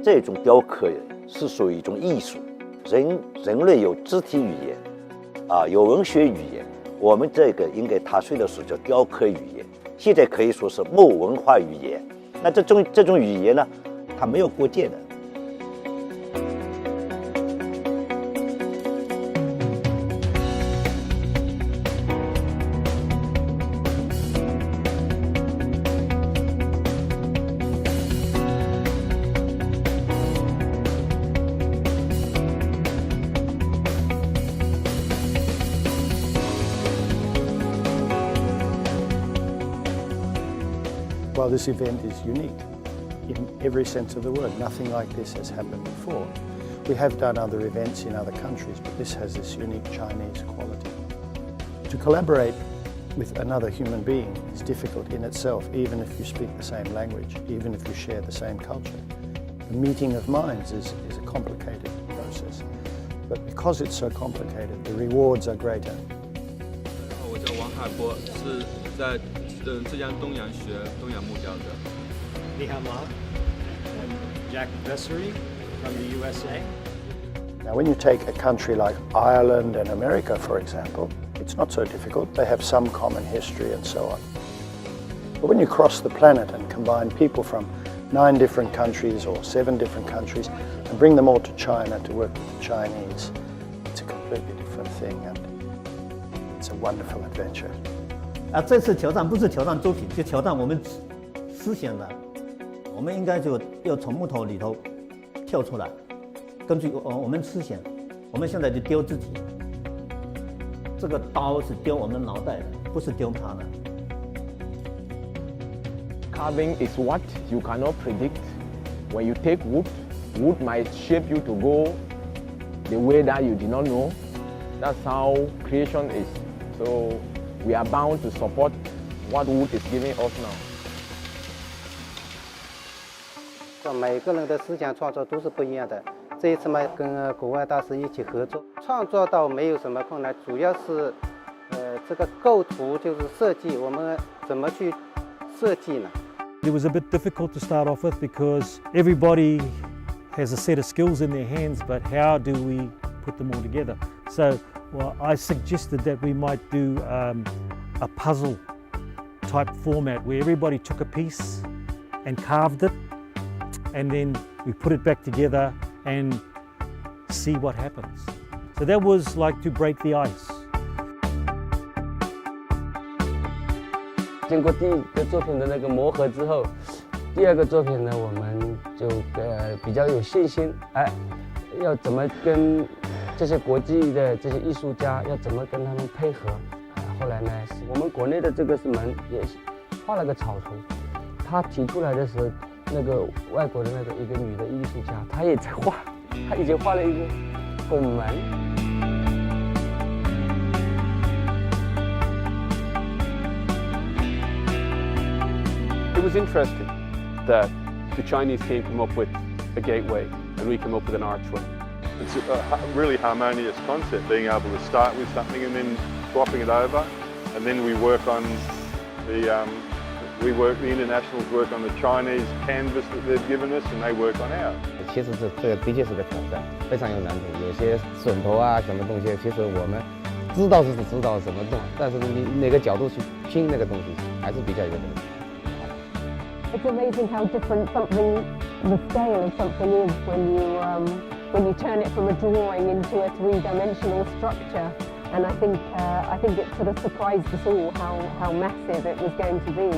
这种雕刻是属于一种艺术，人类有肢体语言，有文学语言，我们这个应该它虽然说叫雕刻语言，现在可以说是木文化语言。那这种语言呢，它没有国界的。Well, this event is unique in every sense of the word. Nothing like this has happened before. We have done other events in other countries, but this has this unique Chinese quality. To collaborate with another human being is difficult in itself, even if you speak the same language, even if you share the same culture. The meeting of minds is a complicated process, but because it's so complicated, the rewards are greater. 我叫王海波，是在浙江东阳学东阳木雕的。你好吗？ I'm Jack Vessery from the USA. Now, when you take a country like Ireland and America, for example, it's not so difficult. They have some common history and so on. But when you cross the planet and combine people from 9 different countries or 7 different countries and bring them all to China to work with the Chinese, it's a completely different thing, and it's a wonderful adventure. 这次挑战不是挑战作品，就挑战我们思想的。我们应该就要从木头里头跳出来，根据我们思想，我们现在就雕自己。这个刀是雕我们脑袋的，不是雕它的。Carving is what you cannot predict. When you take wood, wood might shape you to go the way that you did not know. That's how creation is. So we are bound to support what wood is giving us now. 每个人的思想创作都是不一样的。这一次嘛，跟国外大师一起合作，创作倒没有什么困难，主要是这个构图就是设计，我们怎么去设计呢？ It was a bit difficult to start off with because everybody has a set of skills in their hands, but how do we put them all together? So I suggested that we might do a puzzle type format where everybody took a piece and carved it, and then we put it back together and see what happens. So that was like to break the ice. 经过第一个作品的那个磨合之后，第二个作品呢，我们就比较有信心，要怎么跟这些国际的这些艺术家要怎么跟他们配合？后来呢，我们国内的这个是门也画了个草图，他提出来的时候，那个外国的那个一个女的艺术家，她也在画，她已经画了一个拱门。 It was interesting that the Chinese team come up with a gateway and we come up with an archway. It's a really harmonious concept, being able to start with something and then swapping it over, and then we work on the internationals work on the Chinese canvas that they've given us, and they work on ours. 其实这个的确是个挑战，非常有难度。有些榫头啊，什么东西，其实我们知道是知道怎么动，但是你哪个角度去拼那个东西，还是比较有难度。 It's amazing how different the scale of something is when you turn it from a drawing into a 3-dimensional structure. And I think it sort of surprised us all how massive it was going to be.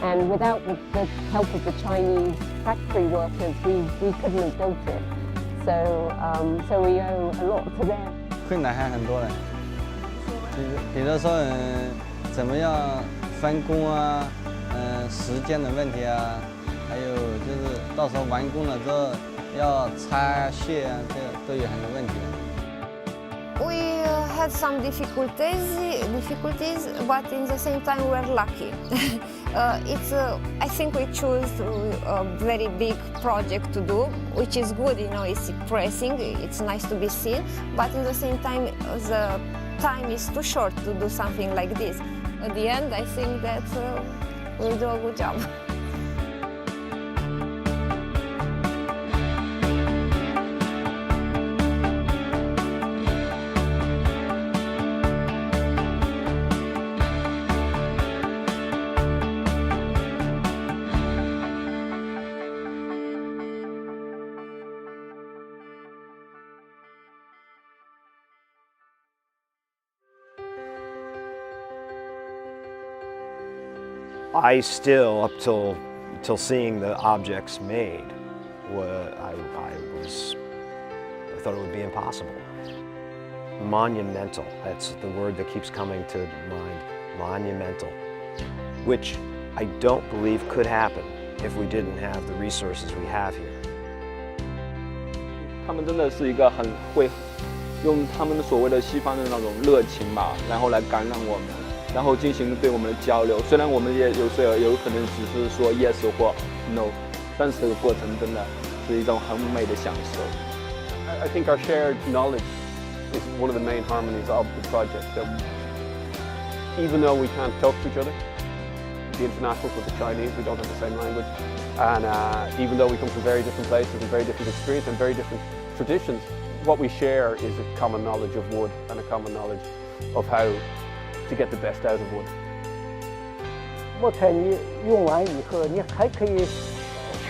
And without the help of the Chinese factory workers, we couldn't have built it. So we owe a lot to them. 困难还很多的，比如说怎么样分工啊。 时间的问题啊，还有就是到时候完工了之后要拆卸啊，这个都有很多问题的。We had some difficulties, but in the same time we're lucky. I think we chose a very big project to do, which is good. You know, it's impressive. It's nice to be seen, but at the same time, the time is too short to do something like this. At the end, I think that we'll do a good job. I still, up till seeing the objects made, I thought it would be impossible. Monumental, that's the word that keeps coming to mind, monumental, which I don't believe could happen if we didn't have the resources we have here. 他们真的是一个很会用他们所谓的西方的那种热情吧，然后来感染我们，然后进行对我们的交流。虽然我们也有时候有可能只是说 yes 或 no， 但是这个过程真的是一种很美的享受。I think our shared knowledge is one of the main harmonies of the project. That even though we can't talk to each other, the internationals with the Chinese, we don't have the same language, and even though we come from very different places and very different experience and very different traditions, what we share is a common knowledge of wood and a common knowledge of how to get the best out of wood. 木材你用完以后，你还可以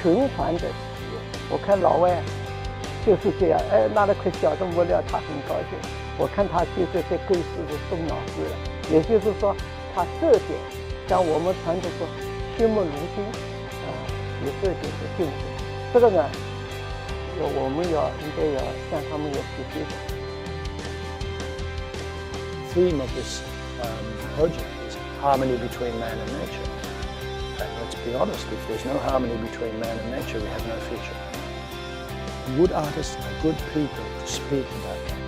循环的使用。我看老外就是这样，拿了块小的木料，他很高兴。我看他对这些构思是动脑子了，也就是说，他这点像我们传统说惜木如金，有这点的精神。这个呢，我们应该要向他们要学习的。Theme of this project is harmony between man and nature. And let's be honest, if there's no harmony between man and nature, we have no future. Wood artists are good people to speak about that.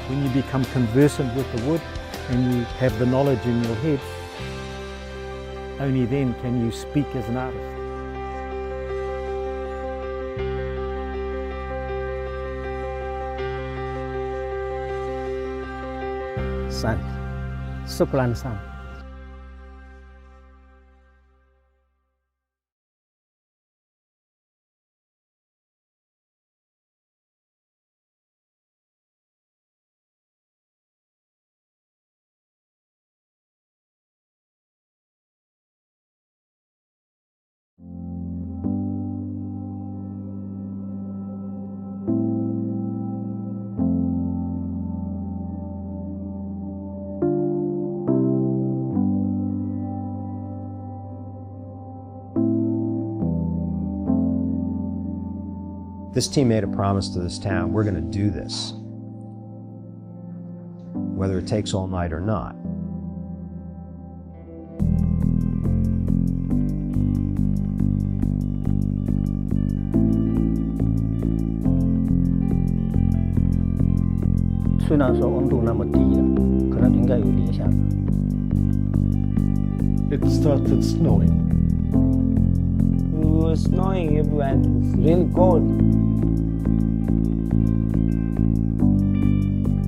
When you become conversant with the wood and you have the knowledge in your head, only then can you speak as an artist. San, Suklan San. This team made a promise to this town, we're going to do this, whether it takes all night or not. It started snowing. It was snowing everywhere and it was really cold.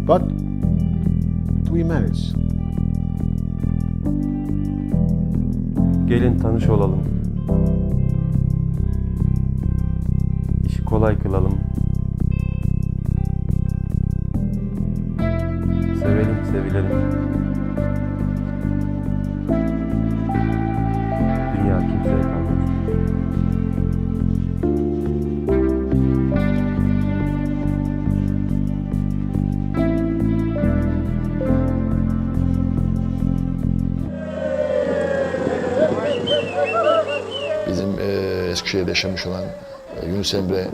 But we managed. Gelin tanış olalım. İşi kolay kılalım. Sevelim, sevilelim. Dünya kimseye kalmaz. Bizim Eskişehir'de yaşamış olan Yunus Emre,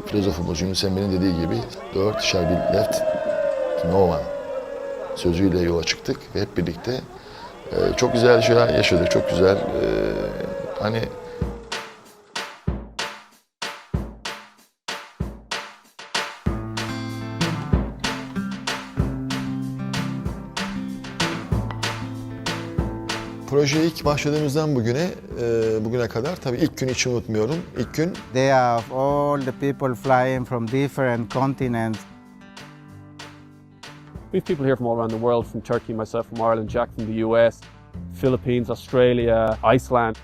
filozofumuz Yunus Emre'nin dediği gibi "Dört shall be left to no one" sözüyle yola çıktık ve hep birlikte çok güzel şeyler yaşadık, çok güzel hani projeye ilk başladığımızdan bugüne kadar tabii ilk gün hiç unutmuyorum. İlk gün They are all the people flying from different continents. We have people here from all around the world, from Turkey, myself from Ireland, Jack from the US, Philippines, Australia, Iceland.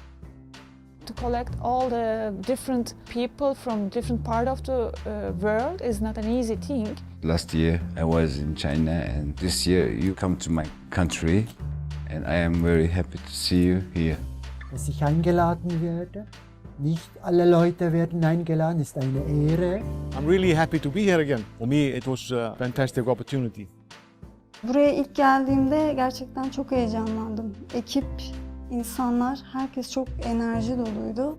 To collect all the different people from different part of the world is not an easy thing. Last year I was in China, and this year you come to my country, and I am very happy to see you here. Dass ich eingeladen werde. Nicht alle Leute werden eingeladen, ist eine Ehre. I'm really happy to be here again. For me it was a fantastic opportunity. Buraya ilk geldiğimde gerçekten çok heyecanlandım. Ekip, insanlar, herkes çok enerji doluydu.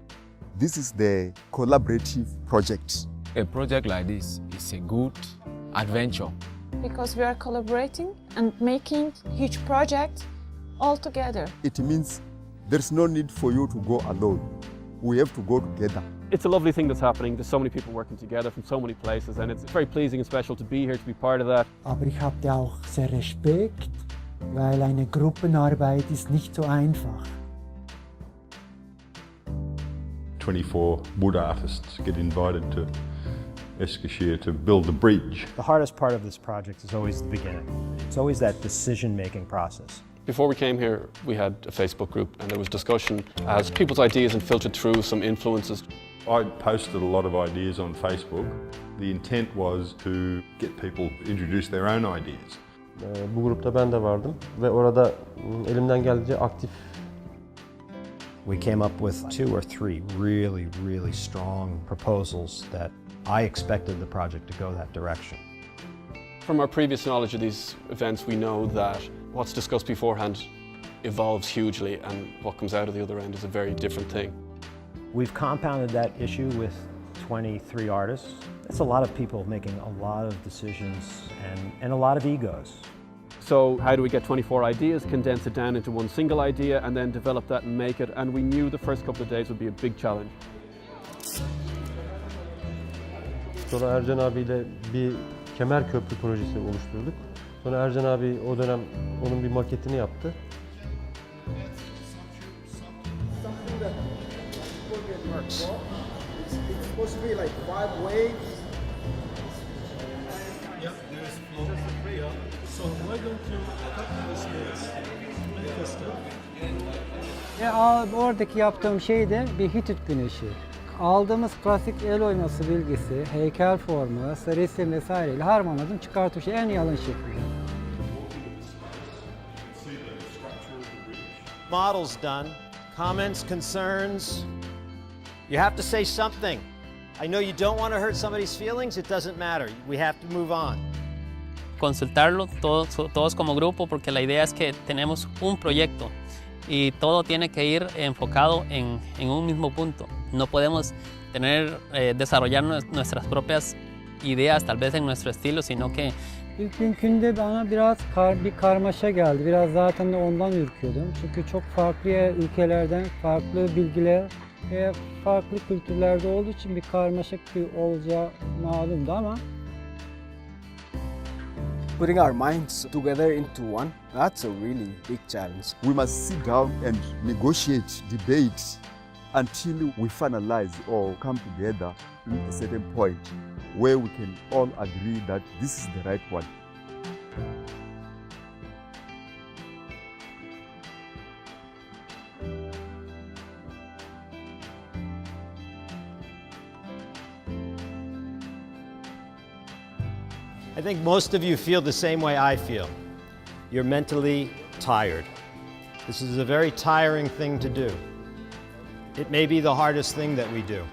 This is the collaborative project. A project like this is a good adventure. Because we are collaborating and making huge project all together. It means there's no need for you to go alone. We have to go together. It's a lovely thing that's happening. There's so many people working together from so many places, and it's very pleasing and special to be here, to be part of that. Aber ich habe auch sehr Respekt, weil eine Gruppenarbeit ist nicht so einfach. 24 wood artists get invited to Eskişehir to build the bridge. The hardest part of this project is always the beginning. It's always that decision-making process. Before we came here, we had a Facebook group, and there was discussion as people's ideas and filtered through some influences. I posted a lot of ideas on Facebook. The intent was to get people to introduce their own ideas. Bu grupta ben de vardım ve orada elimden geldiğince aktif. We came up with 2 or 3 really strong proposals that I expected the project to go that direction. From our previous knowledge of these events, we know that what's discussed beforehand evolves hugely, and what comes out of the other end is a very different thing. We've compounded that issue with 23 artists. It's a lot of people making a lot of decisions and a lot of egos. So how do we get 24 ideas, condense it down into one single idea, and then develop that and make it? And we knew the first couple of days would be a big challenge. Sonra Ercan abiyle bir kemer köprü projesi oluşturduk. Sonra Ercan abi o dönem onun bir maketini yaptı. It's supposed to be like 5 waves. Yeah, there's just a prayer. So why don't you cut this Oradaki yaptığım şey de bir Hitit güneşi. Aldığımız klasik el oyması bilgisi, heykel formu, resim vesaireyle harmanladım, çıkartıp en yalın şekilde. Models done. Comments, concerns. You have to say something. I know you don't want to hurt somebody's feelings. It doesn't matter. We have to move on. Consultarlo todos como grupo, porque la idea es que tenemos un proyecto y todo tiene que ir enfocado en un mismo punto. No podemos desarrollar nuestras propias ideas, tal vez en nuestro estilo, sino que İlk günkünde bana biraz bir karmaşa geldi. Biraz zaten de ondan ürküyordum. Çünkü çok farklı ülkelerden farklı bilgiler ve farklı kültürlerde olduğu için bir karmaşa olacağı malumdu ama putting our minds together into one, that's a really big challenge. We must sit down and negotiate, debate until we finalize or come together in a certain point where we can all agree that this is the right one. I think most of you feel the same way I feel. You're mentally tired. This is a very tiring thing to do. It may be the hardest thing that we do.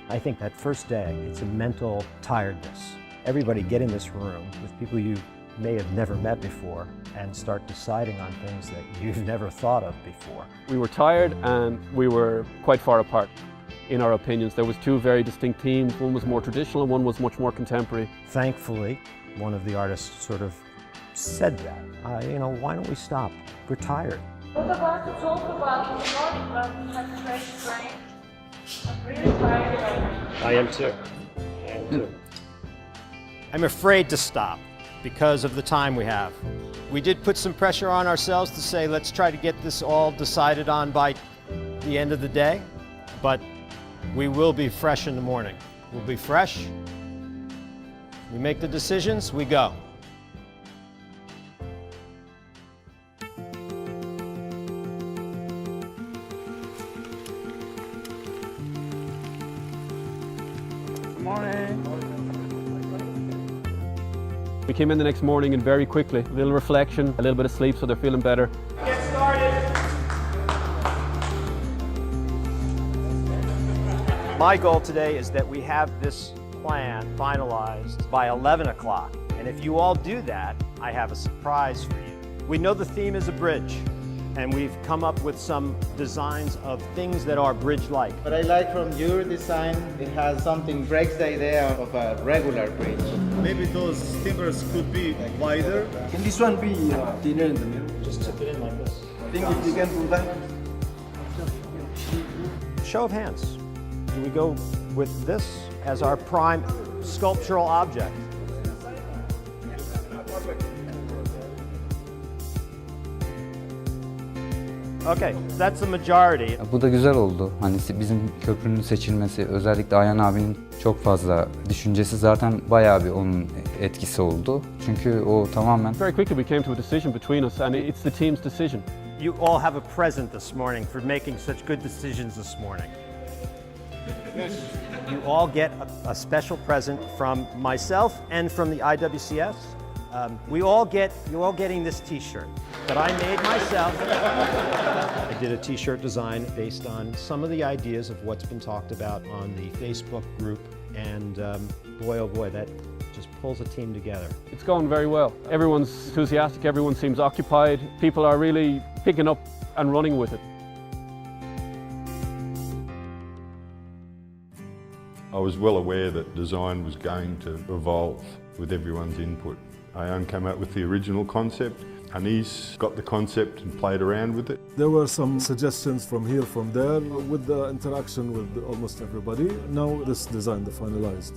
I think that first day, it's a mental tiredness. Everybody get in this room with people you may have never met before and start deciding on things that you've never thought of before. We were tired and we were quite far apart in our opinions. There was 2 very distinct themes. One was more traditional and one was much more contemporary. Thankfully, one of the artists sort of said that. Why don't we stop? We're tired. What about to talk about the morning, but we have a fresh brain. I'm really tired right now. I am too. I'm afraid to stop because of the time we have. We did put some pressure on ourselves to say, let's try to get this all decided on by the end of the day, but we will be fresh in the morning. We'll be fresh. We make the decisions, we go. Morning. We came in the next morning and very quickly, a little reflection, a little bit of sleep, so they're feeling better. Get started. My goal today is that we have this plan finalized by 11 o'clock. And if you all do that, I have a surprise for you. We know the theme is a bridge, and we've come up with some designs of things that are bridge-like. What I like from your design, it has something breaks the idea of a regular bridge. Maybe those timbers could be wider. Can this one be thinner in the middle? Just tip it in like this. I think if you can do that. Show of hands. Do we go with this as our prime sculptural object? Okay, that's the majority. Bu da güzel oldu. Hani bizim köprünün seçilmesi, özellikle Ayhan abinin çok fazla düşüncesi zaten bayağı bir onun etkisi oldu. Çünkü o tamamen... Very quickly we came to a decision between us and it's the team's decision. You all have a present this morning for making such good decisions this morning. You all get a special present from myself and from the IWCS. You're all getting this t-shirt that I made myself. I did a t-shirt design based on some of the ideas of what's been talked about on the Facebook group, and boy oh boy, that just pulls a team together. It's going very well. Everyone's enthusiastic, everyone seems occupied. People are really picking up and running with it. I was well aware that design was going to evolve with everyone's input. Ayhan came out with the original concept. Anis got the concept and played around with it. There were some suggestions from here, from there, with the interaction with almost everybody. Now this design, the finalized.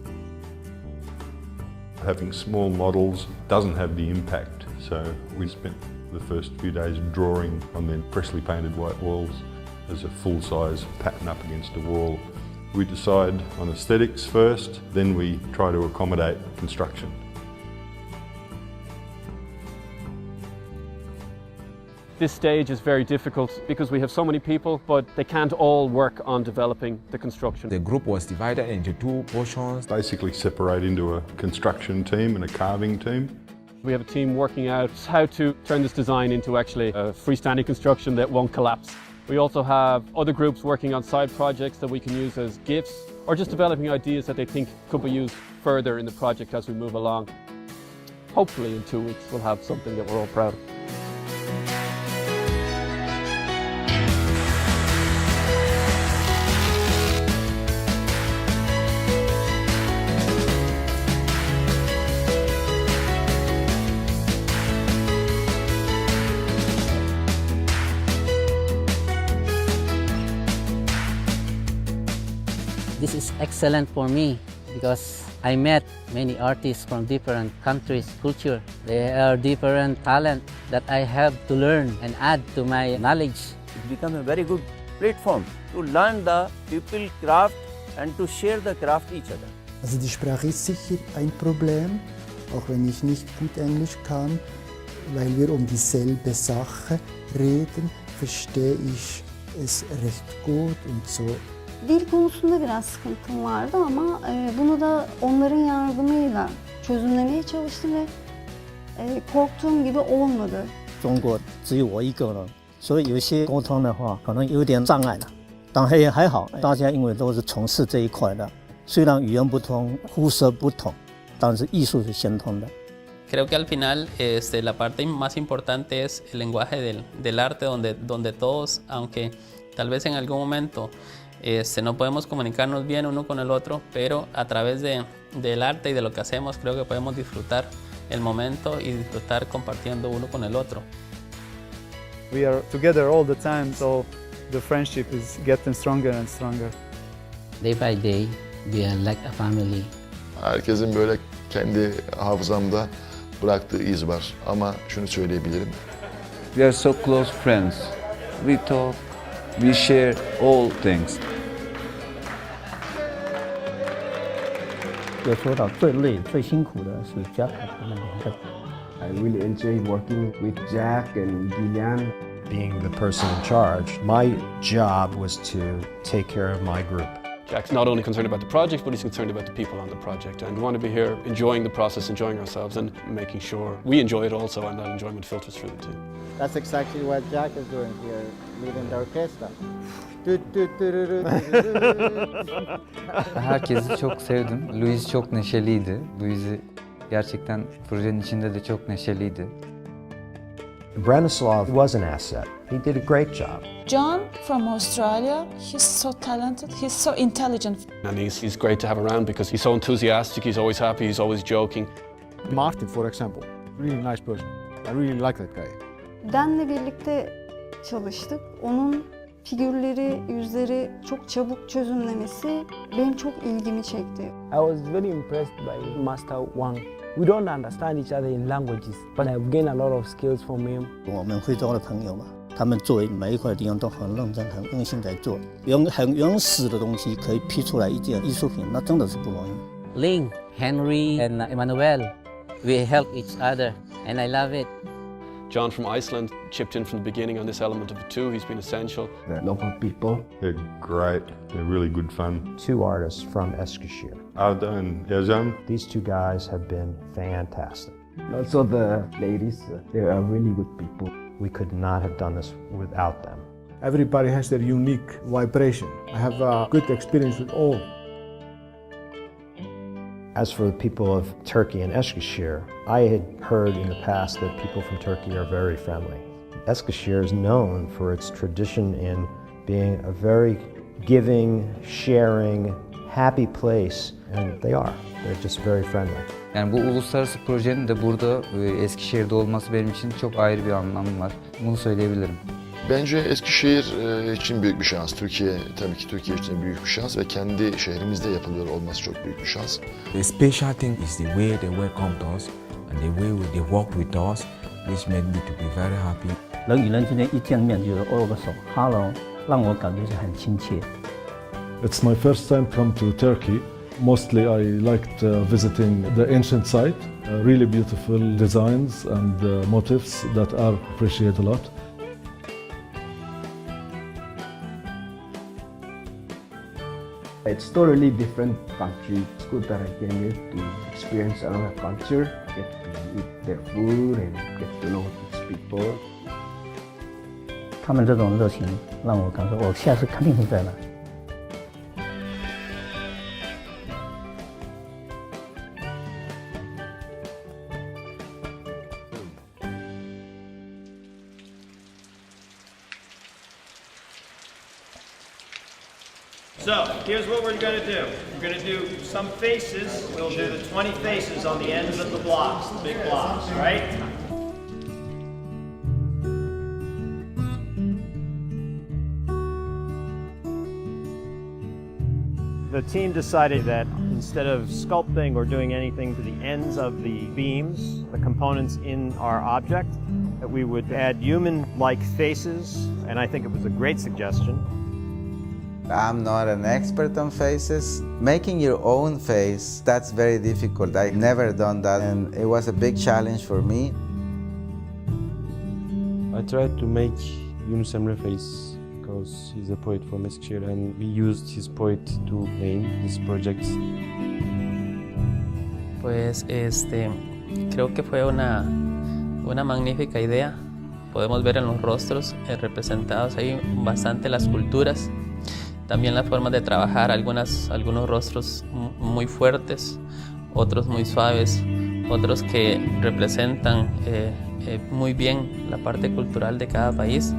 Having small models doesn't have the impact, so we spent the first few days drawing on the freshly painted white walls as a full-size pattern up against a wall. We decide on aesthetics first, then we try to accommodate construction. This stage is very difficult because we have so many people, but they can't all work on developing the construction. The group was divided into two portions. Basically separate into a construction team and a carving team. We have a team working out how to turn this design into actually a freestanding construction that won't collapse. We also have other groups working on side projects that we can use as gifts, or just developing ideas that they think could be used further in the project as we move along. Hopefully in 2 weeks we'll have something that we're all proud of. This is excellent for me because I met many artists from different countries, culture. There are different talent that I have to learn and add to my knowledge. It becomes a very good platform to learn the people craft and to share the craft each other. Also die Sprache ist sicher ein Problem, auch wenn ich nicht gut Englisch kann, weil wir dieselbe Sache reden, verstehe ich es recht gut und so. Dil konusunda biraz sıkıntım vardı ama bunu da onların yardımıyla çözümlemeye çalıştım ve korktuğum gibi olmadı. 中国只有我一个人，所以有些沟通的话可能有点障碍了。但还好，大家因为都是从事这一块的，虽然语言不同、肤色不同，但是艺术是相通的。 Creo que al final la parte más importante es el lenguaje del arte donde todos, aunque tal vez en algún momento no podemos comunicarnos bien uno con el otro, pero a través del arte y de lo que hacemos creo que podemos disfrutar el momento y disfrutar compartiendo uno con el otro. We are together all the time, so the friendship is getting stronger and stronger. Day by day, we are like a family. Herkesin böyle kendi hafızamda bıraktığı iz var ama şunu söyleyebilirim. We are so close friends. We talk, we share all things. 要说到最累、最辛苦的是 Jack 他们两个。I really enjoy working with Jack and Gillian. Being the person in charge, my job was to take care of my group. Jack's not only concerned about the project, but he's concerned about the people on the project. And we want to be here enjoying the process, enjoying ourselves, and making sure we enjoy it also, and that enjoyment filters through the team. That's exactly what Jack is doing here, leading the orchestra. Herkesi çok sevdim. Louis çok neşeliydi. Louis'i gerçekten projenin içinde de çok neşeliydi. Branislav was an asset. He did a great job. John from Australia, he's so talented, he's so intelligent. And he's great to have around because he's so enthusiastic, he's always happy, he's always joking. Martin, for example, really nice person. I really like that guy. Dan'le birlikte çalıştık. Onun figürleri, yüzleri çok çabuk çözümlemesi benim çok ilgimi çekti. I was very impressed by Master Wang. We don't understand each other in languages, but I've gained a lot of skills from him. 我们徽州的朋友嘛，他们做每一块地方都很认真、很用心在做，用很原始的东西可以批出来一件艺术品，那真的是不容易。Ling, Henry, and Emmanuel, we help each other, and I love it. John from Iceland chipped in from the beginning on this element of it too. He's been essential. The local people. They're great. They're really good fun. Two artists from Eskişehir. Arda and Yazan. These two guys have been fantastic. And also the ladies, they are really good people. We could not have done this without them. Everybody has their unique vibration. I have a good experience with all. As for the people of Turkey and Eskişehir, I had heard in the past that people from Turkey are very friendly. Eskişehir is known for its tradition in being a very giving, sharing, happy place, and they are. They're just very friendly. Yani bu uluslararası projenin de burada Eskişehir'de olması benim için çok ayrı bir anlamı var. Bunu söyleyebilirim. Bence Eskişehir için büyük bir şans. Türkiye, tabii ki Türkiye için büyük bir şans ve kendi şehrimizde yapılıyor olması çok büyük bir şans. The special thing is the way they welcomed us and the way they worked with us, which made me to be very happy. 人与人之间一见面就是握个手 ，Hello， 让我感觉是很亲切。It's my first time come to Turkey. Mostly I liked visiting the ancient site. Really beautiful designs and motifs that are appreciated a lot. It's totally different country. It's good that I came here to experience another culture, get to eat their food and get to know these people. 他们这种热情让我感受，我下次肯定会再来。So, here's what we're going to do. We're going to do some faces. We'll do the 20 faces on the ends of the blocks, the big blocks, right? The team decided that instead of sculpting or doing anything to the ends of the beams, the components in our object, that we would add human-like faces, and I think it was a great suggestion. I'm not an expert on faces. Making your own face, that's very difficult. I've never done that, and it was a big challenge for me. I tried to make Yunus Emre face because he's a poet from Eskişehir, and we used his poet to name this project. Pues creo que fue una magnífica idea. Podemos ver en los rostros representados ahí bastante las culturas. También la forma de trabajar, algunos rostros muy fuertes, otros muy suaves, otros que representan muy bien la parte cultural de cada país.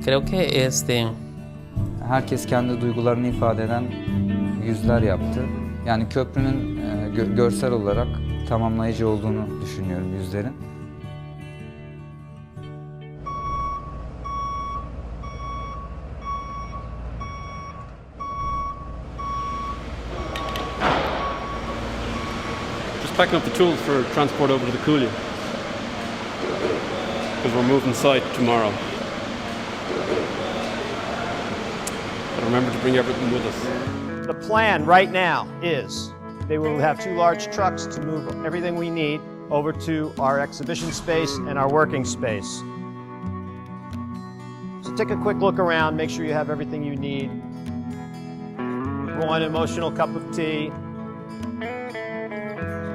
Creo que Herkes kendi duygularını ifade eden yüzler yaptı. Yani köprünün görsel olarak tamamlayıcı olduğunu düşünüyorum yüzlerin. Packing up the tools for transport over to the Colloquium because we're moving site tomorrow. But remember to bring everything with us. The plan right now is they will have 2 large trucks to move everything we need over to our exhibition space and our working space. So take a quick look around, make sure you have everything you need. want an emotional cup of tea,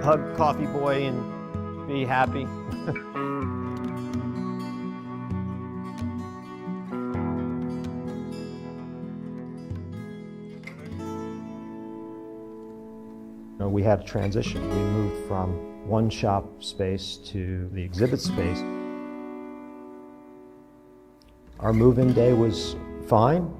hug Coffee Boy and be happy. We had a transition. We moved from one shop space to the exhibit space. Our move-in day was fine,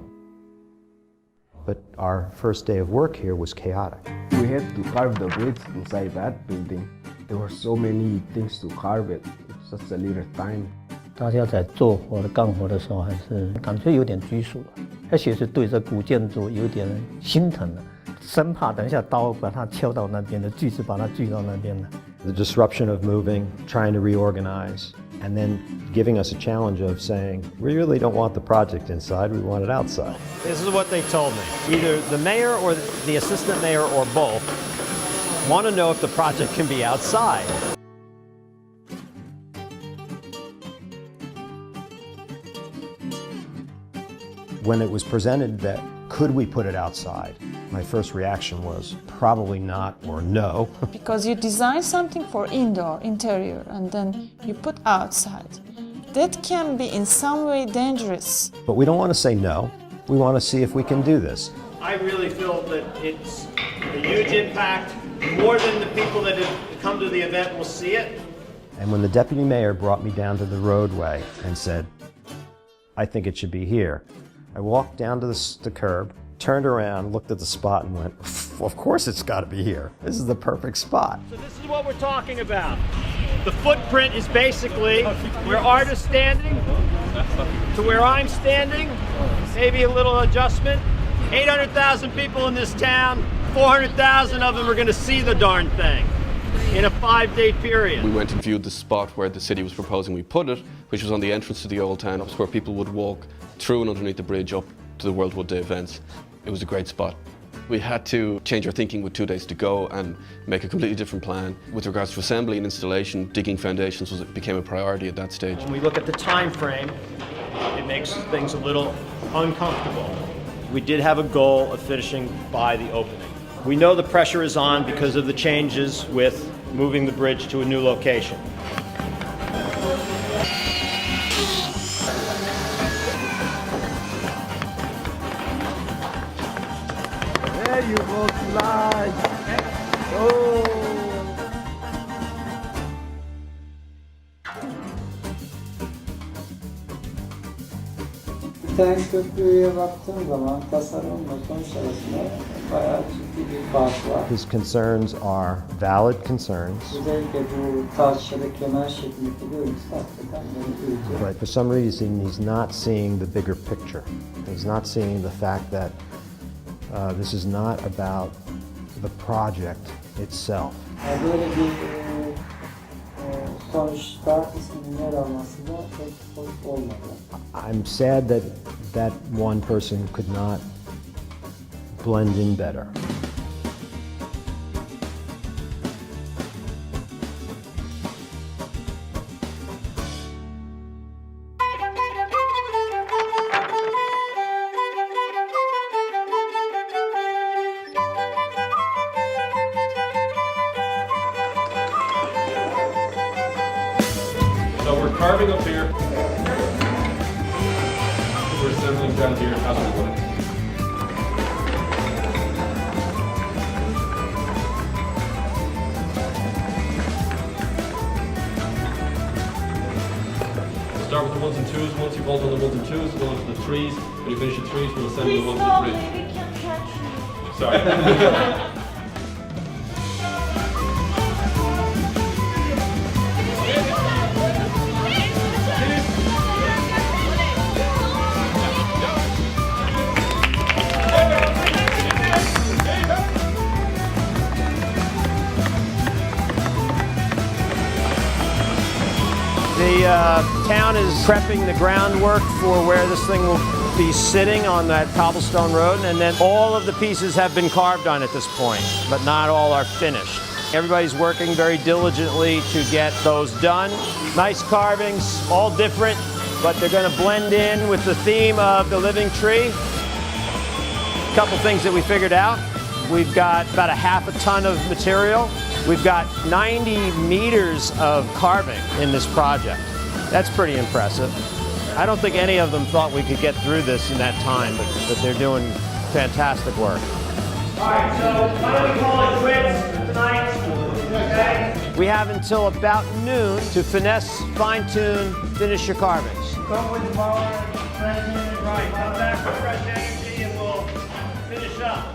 but our first day of work here was chaotic. We had to carve the bridge inside that building. There were so many things to carve it. It's just a little time. 大家在做活的干活的时候，还是感觉有点拘束了，而且是对这古建筑有点心疼了，生怕等一下刀把它敲到那边的，锯子把它锯到那边了。The disruption of moving, trying to reorganize, and then giving us a challenge of saying, we really don't want the project inside, we want it outside. This is what they told me. Either the mayor or the assistant mayor or both want to know if the project can be outside. When it was presented that could we put it outside, my first reaction was probably not or no. Because you design something for indoor, interior, and then you put outside. That can be in some way dangerous. But we don't want to say no. We want to see if we can do this. I really feel that it's a huge impact. More than the people that have come to the event will see it. And when the deputy mayor brought me down to the roadway and said, I think it should be here, I walked down to the curb, turned around, looked at the spot and went, well, of course it's got to be here. This is the perfect spot. So this is what we're talking about. The footprint is basically where Art is standing to where I'm standing, maybe a little adjustment. 800,000 people in this town, 400,000 of them are going to see the darn thing in a 5-day period. We went and viewed the spot where the city was proposing we put it, which was on the entrance to the old town, where people would walk through and underneath the bridge up to the World Wood Day events. It was a great spot. We had to change our thinking with 2 days to go and make a completely different plan. With regards to assembly and installation, digging foundations became a priority at that stage. When we look at the time frame, it makes things a little uncomfortable. We did have a goal of finishing by the opening. We know the pressure is on because of the changes with moving the bridge to a new location. There you go, slide. Oh. Ters köprüye baktığım zaman tasarımla sonuç arasında bayağı ciddi bir fark var. His concerns are valid concerns. Özellikle bu taş ya da kemer şeklindeki görüntüsü hakikaten beni üzüyor. But for some reason, he's not seeing the bigger picture. He's not seeing the fact that this is not about the project itself. Yani böyle bir sonuçta isminin yer alması da pek hoş olmadı. I'm sad that that one person could not blend in better. So we're carving up here. We're assembling down here as we would. Start with the ones and twos. Once you've all done the ones and twos, go into the threes. When you finish the threes, we'll assemble the ones and threes. Maybe we can catch you. Sorry. The town is prepping the groundwork for where this thing will be sitting on that cobblestone road, and then all of the pieces have been carved on at this point, but not all are finished. Everybody's working very diligently to get those done. Nice carvings, all different, but they're going to blend in with the theme of the living tree. couple things that we figured out. We've got about a half a ton of material. We've got 90 meters of carving in this project. That's pretty impressive. I don't think any of them thought we could get through this in that time, but they're doing fantastic work. All right, so why don't we call it quits tonight? Okay. We have until about noon to finesse, fine-tune, finish your carvings. Come with more fresh energy. Right, come back with fresh energy and we'll finish up.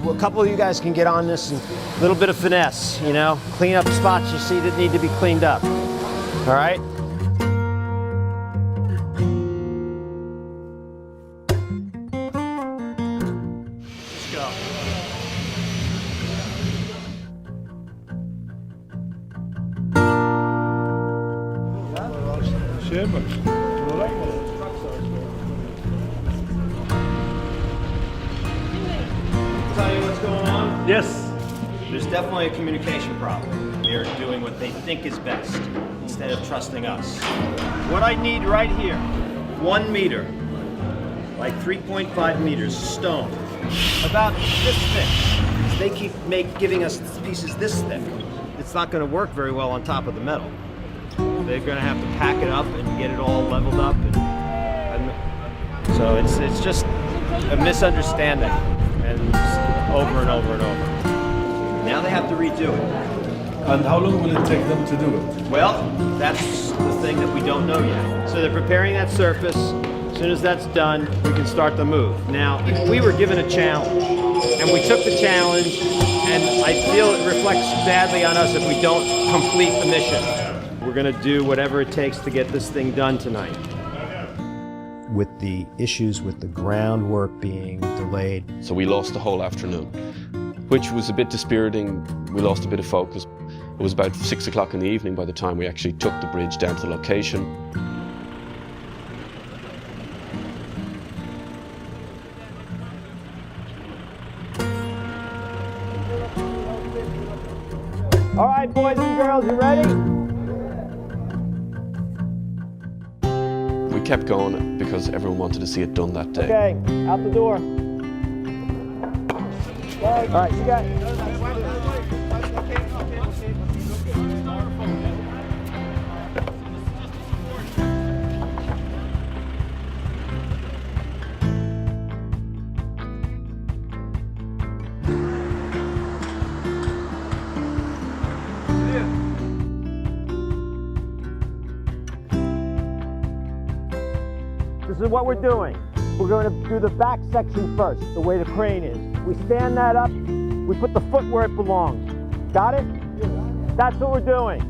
A couple of you guys can get on this and a little bit of finesse, you know, clean up spots you see that need to be cleaned up. All right? Let's go. Tell you what's going on? Yes. There's definitely a communication problem. They're doing what they think is best instead of trusting us. What I need right here, 1 meter, like 3.5 meters, stone, about this thick. They keep giving us pieces this thick. It's not going to work very well on top of the metal. They're going to have to pack it up and get it all leveled up. And so it's just a misunderstanding. And over and over and over. Now they have to redo it. And how long will it take them to do it? Well, that's the thing that we don't know yet. So they're preparing that surface. As soon as that's done, we can start the move. Now, we were given a challenge, and we took the challenge, and I feel it reflects badly on us if we don't complete the mission. We're going to do whatever it takes to get this thing done tonight. With the issues with the groundwork being delayed. So we lost the whole afternoon, which was a bit dispiriting. We lost a bit of focus. It was about 6 o'clock in the evening by the time we actually took the bridge down to the location. All right, boys and girls, you ready? We kept going because everyone wanted to see it done that day. Okay, out the door. All right, you got it. This is what we're doing. We're going to do the back section first, the way the crane is. We stand that up, we put the foot where it belongs. Got it? That's what we're doing.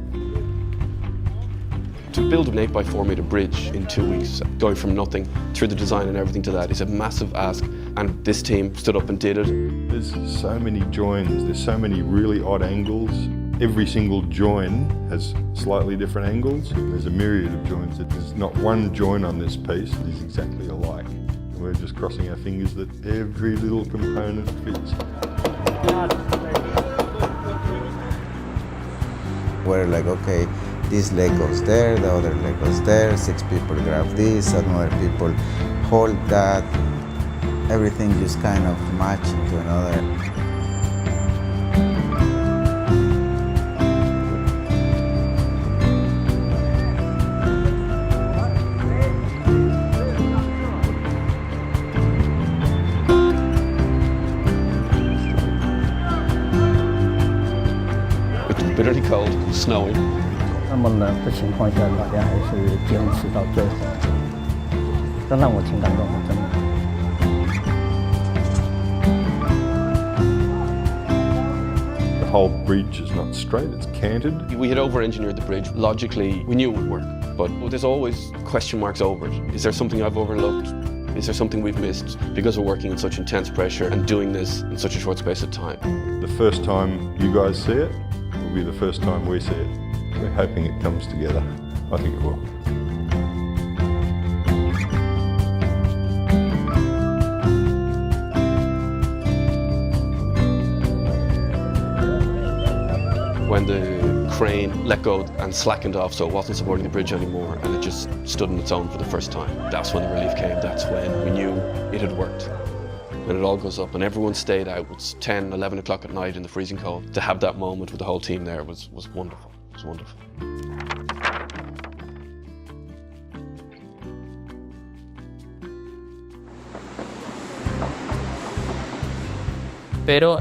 To build an 8x4 meter bridge in 2 weeks, going from nothing through the design and everything to that is a massive ask, and this team stood up and did it. There's so many joins, there's so many really odd angles. Every single join has slightly different angles. There's a myriad of joins. There's not one join on this piece that is exactly alike. We're just crossing our fingers that every little component fits. We're like, okay, this leg goes there, the other leg goes there, 6 people grab this, another people hold that. Everything just kind of match into another. bitterly cold, snowing. 那么冷的情况下，大家还是坚持到最后，这让我挺感动的，真的。The whole bridge is not straight, it's canted. We had over-engineered the bridge. Logically, we knew it would work, but there's always question marks over it. Is there something I've overlooked? Is there something we've missed? Because we're working in such intense pressure and doing this in such a short space of time. The first time you guys see it will be the first time we see it. We're hoping it comes together. I think it will. When the crane let go and slackened off, so it wasn't supporting the bridge anymore, and it just stood on its own for the first time. That's when the relief came. That's when we knew it had worked. When it all goes up and everyone stayed out, it's 10, 11 o'clock at night in the freezing cold. To have that moment with the whole team there was wonderful. It was wonderful. Pero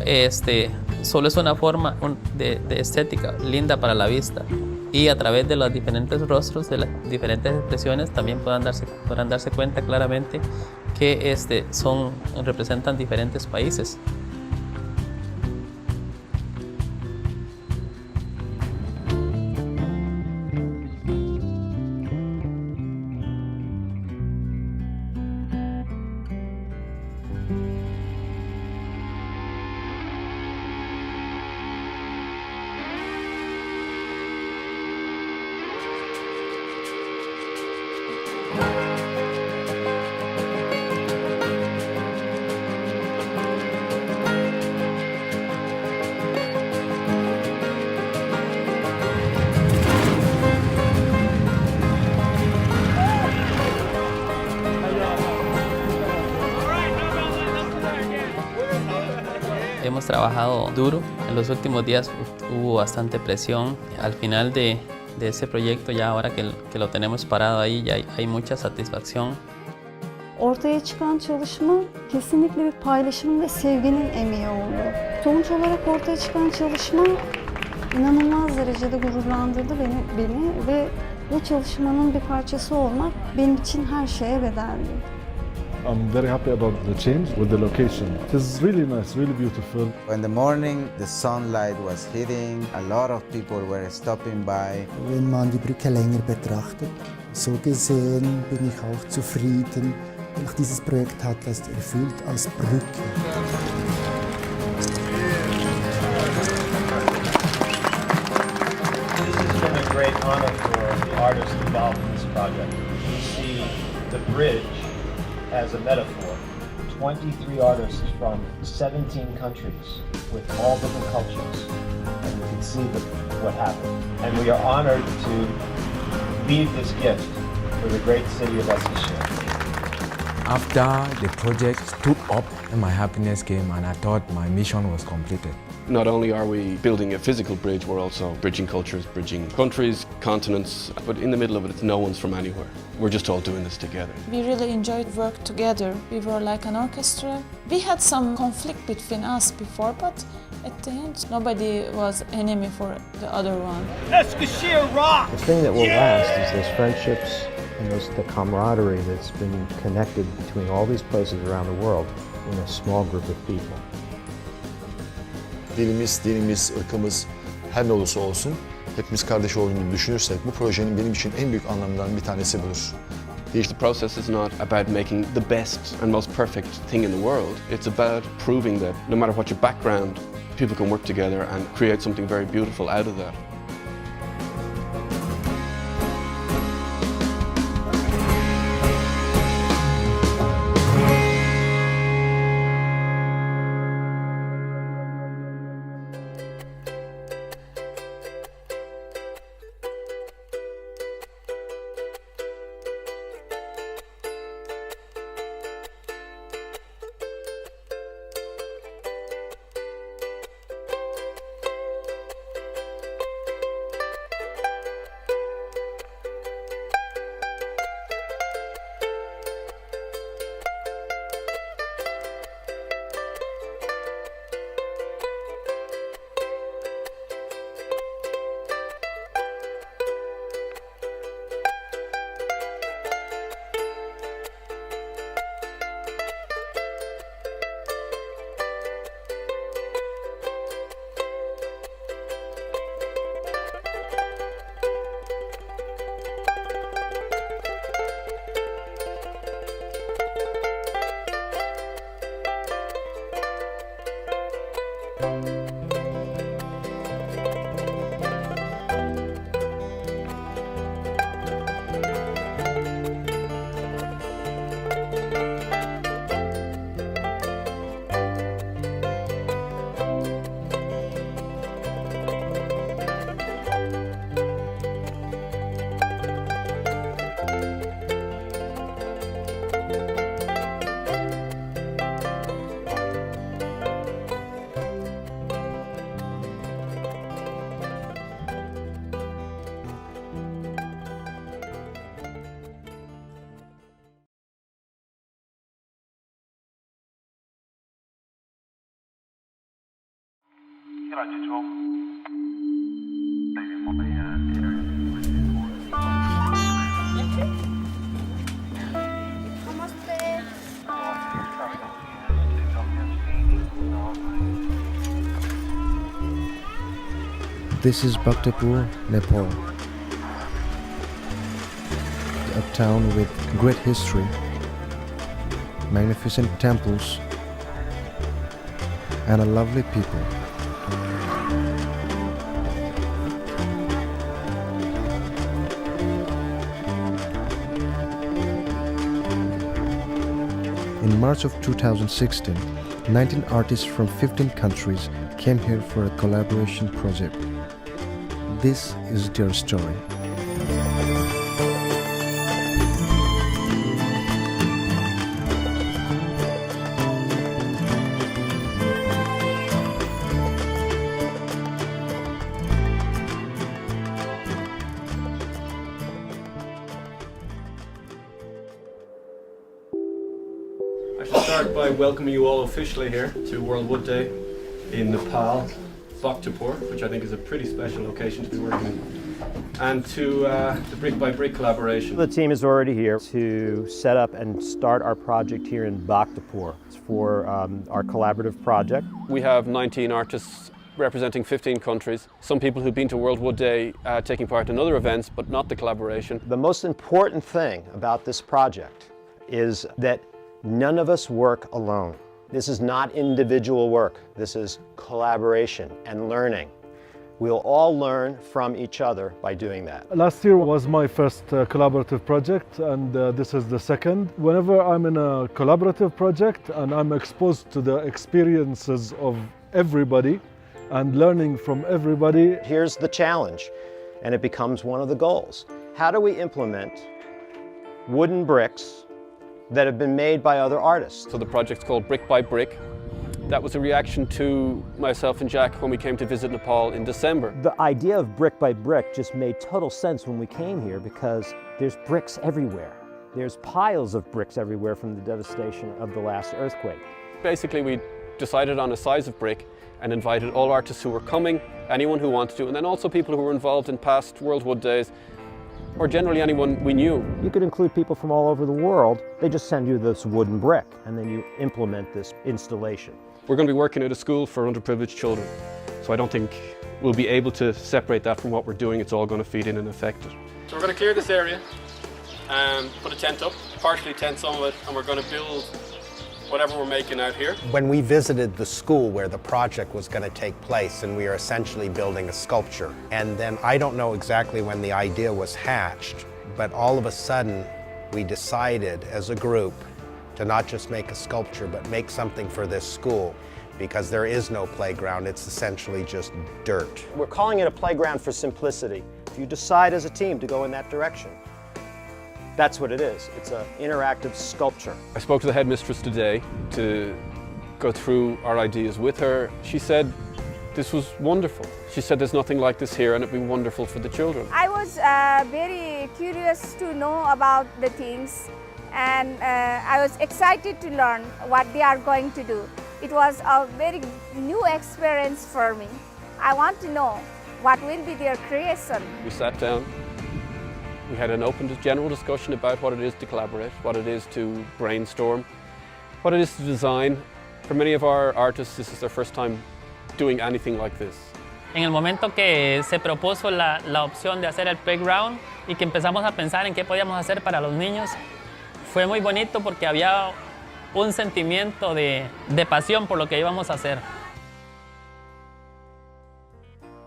solo es una forma de estética linda para la vista, y a través de los diferentes rostros, de las diferentes expresiones, también podrán darse cuenta claramente que representan diferentes países. Hemos trabajado duro. En los últimos días hubo bastante presión. Al final de ese proyecto, ya ahora que lo tenemos parado ahí, ya hay mucha satisfacción. Ortaya çıkan çalışma kesinlikle bir paylaşım ve sevginin emeği oldu. Sonuç olarak ortaya çıkan çalışma inanılmaz derecede gururlandırdı beni ve bu çalışmanın bir parçası olmak benim için her şeye bedeldi. I'm very happy about the change with the location. It is really nice, really beautiful. In the morning, the sunlight was hitting. A lot of people were stopping by. Wenn man die Brücke länger betrachtet, so gesehen bin ich auch zufrieden. Dieses Projekt hat das erfüllt als Brücke. This has been a great honor for the artists involved in this project. We see the bridge as a metaphor. 23 artists from 17 countries with all different cultures, and we can see what happened. And we are honored to leave this gift for the great city of Eskişehir. After the project stood up, my happiness came and I thought my mission was completed. Not only are we building a physical bridge, we're also bridging cultures, bridging countries, continents, but in the middle of it, no one's from anywhere. We're just all doing this together. We really enjoyed work together. We were like an orchestra. We had some conflict between us before, but at the end, nobody was enemy for the other one. Eskişehir rock! The thing that will last is those friendships and the camaraderie that's been connected between all these places around the world in a small group of people. Dilimiz, dinimiz, ırkımız her ne olursa olsun hepimiz kardeş olduğunu düşünürsek bu projenin benim için en büyük anlamlarından bir tanesi budur. The process is not about making the best and most perfect thing in the world. It's about proving that no matter what your background, people can work together and create something very beautiful out of that. This is Bhaktapur, Nepal, a town with great history, magnificent temples, and a lovely people. In March of 2016, 19 artists from 15 countries came here for a collaboration project. This is their story. I should start by welcoming you all officially here to World Wood Day in Nepal, Bhaktapur, which I think is a pretty special location to be working in, and to the Brick by Brick collaboration. The team is already here to set up and start our project here in Bhaktapur. It's for our collaborative project. We have 19 artists representing 15 countries, some people who've been to World Wood Day taking part in other events, but not the collaboration. The most important thing about this project is that none of us work alone. This is not individual work. This is collaboration and learning. We'll all learn from each other by doing that. Last year was my first collaborative project, and this is the second. Whenever I'm in a collaborative project and I'm exposed to the experiences of everybody and learning from everybody. Here's the challenge, and it becomes one of the goals. How do we implement wooden bricks that have been made by other artists? So the project's called Brick by Brick. That was a reaction to myself and Jack when we came to visit Nepal in December. The idea of brick by brick just made total sense when we came here because there's bricks everywhere. There's piles of bricks everywhere from the devastation of the last earthquake. Basically, we decided on a size of brick and invited all artists who were coming, anyone who wanted to, and then also people who were involved in past World Wood Days, or generally anyone we knew. You could include people from all over the world. They just send you this wooden brick, and then you implement this installation. We're going to be working at a school for underprivileged children, so I don't think we'll be able to separate that from what we're doing. It's all going to feed in and affect it. So we're going to clear this area and put a tent up, partially tent some of it, and we're going to build whatever we're making out here. When we visited the school where the project was going to take place, and we are essentially building a sculpture, and then I don't know exactly when the idea was hatched, but all of a sudden we decided as a group to not just make a sculpture, but make something for this school, because there is no playground. It's essentially just dirt. We're calling it a playground for simplicity. If you decide as a team to go in that direction, that's what it is. It's an interactive sculpture. I spoke to the headmistress today to go through our ideas with her. She said this was wonderful. She said there's nothing like this here and it'd be wonderful for the children. I was very curious to know about the things, and I was excited to learn what they are going to do. It was a very new experience for me. I want to know what will be their creation. We sat down. We had an open general discussion about what it is to collaborate, what it is to brainstorm, what it is to design. For many of our artists, this is their first time doing anything like this. En el momento que se propuso la opción de hacer el playground y que empezamos a pensar en qué podíamos hacer para los niños, fue muy bonito porque había un sentimiento de pasión por lo que íbamos a hacer.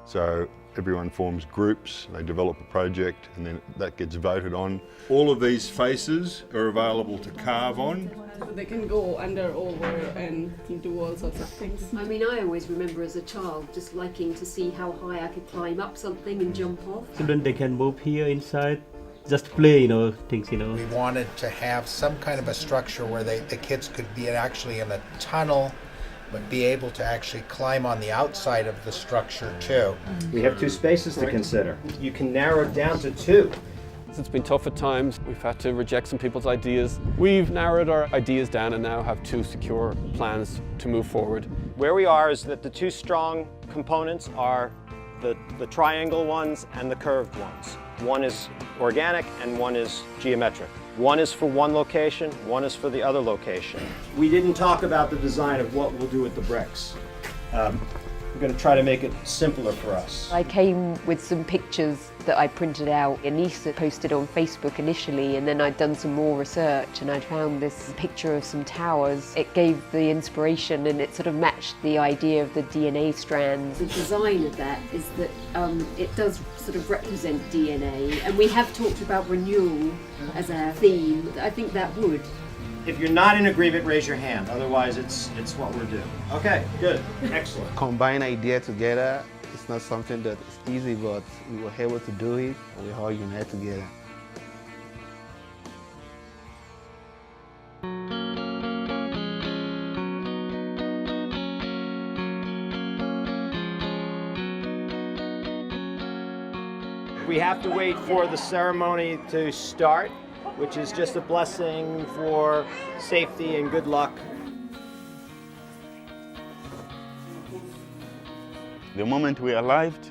So everyone forms groups, they develop a project, and then that gets voted on. All of these faces are available to carve on. They can go under, over, and do all sorts of things. I mean, I always remember as a child just liking to see how high I could climb up something and jump off. Children, they can move here inside, just play, things, We wanted to have some kind of a structure where the kids could be actually in a tunnel, but be able to actually climb on the outside of the structure too. We have 2 spaces to consider. You can narrow it down to 2. It's been tough at times. We've had to reject some people's ideas. We've narrowed our ideas down and now have 2 secure plans to move forward. Where we are is that the 2 strong components are the triangle ones and the curved ones. One is organic and one is geometric. One is for one location, one is for the other location. We didn't talk about the design of what we'll do with the bricks. We're going to try to make it simpler for us. I came with some pictures that I printed out. Anissa posted on Facebook initially, and then I'd done some more research and I found this picture of some towers. It gave the inspiration and it sort of matched the idea of the DNA strands. The design of that is that it does sort of represent DNA, and we have talked about renewal as a theme. I think that would. If you're not in agreement, raise your hand. Otherwise, it's what we're doing. Okay, good, excellent. Combine ideas together. It's not something that is easy, but we were able to do it, and we all unite together. We have to wait for the ceremony to start, which is just a blessing for safety and good luck. The moment we arrived,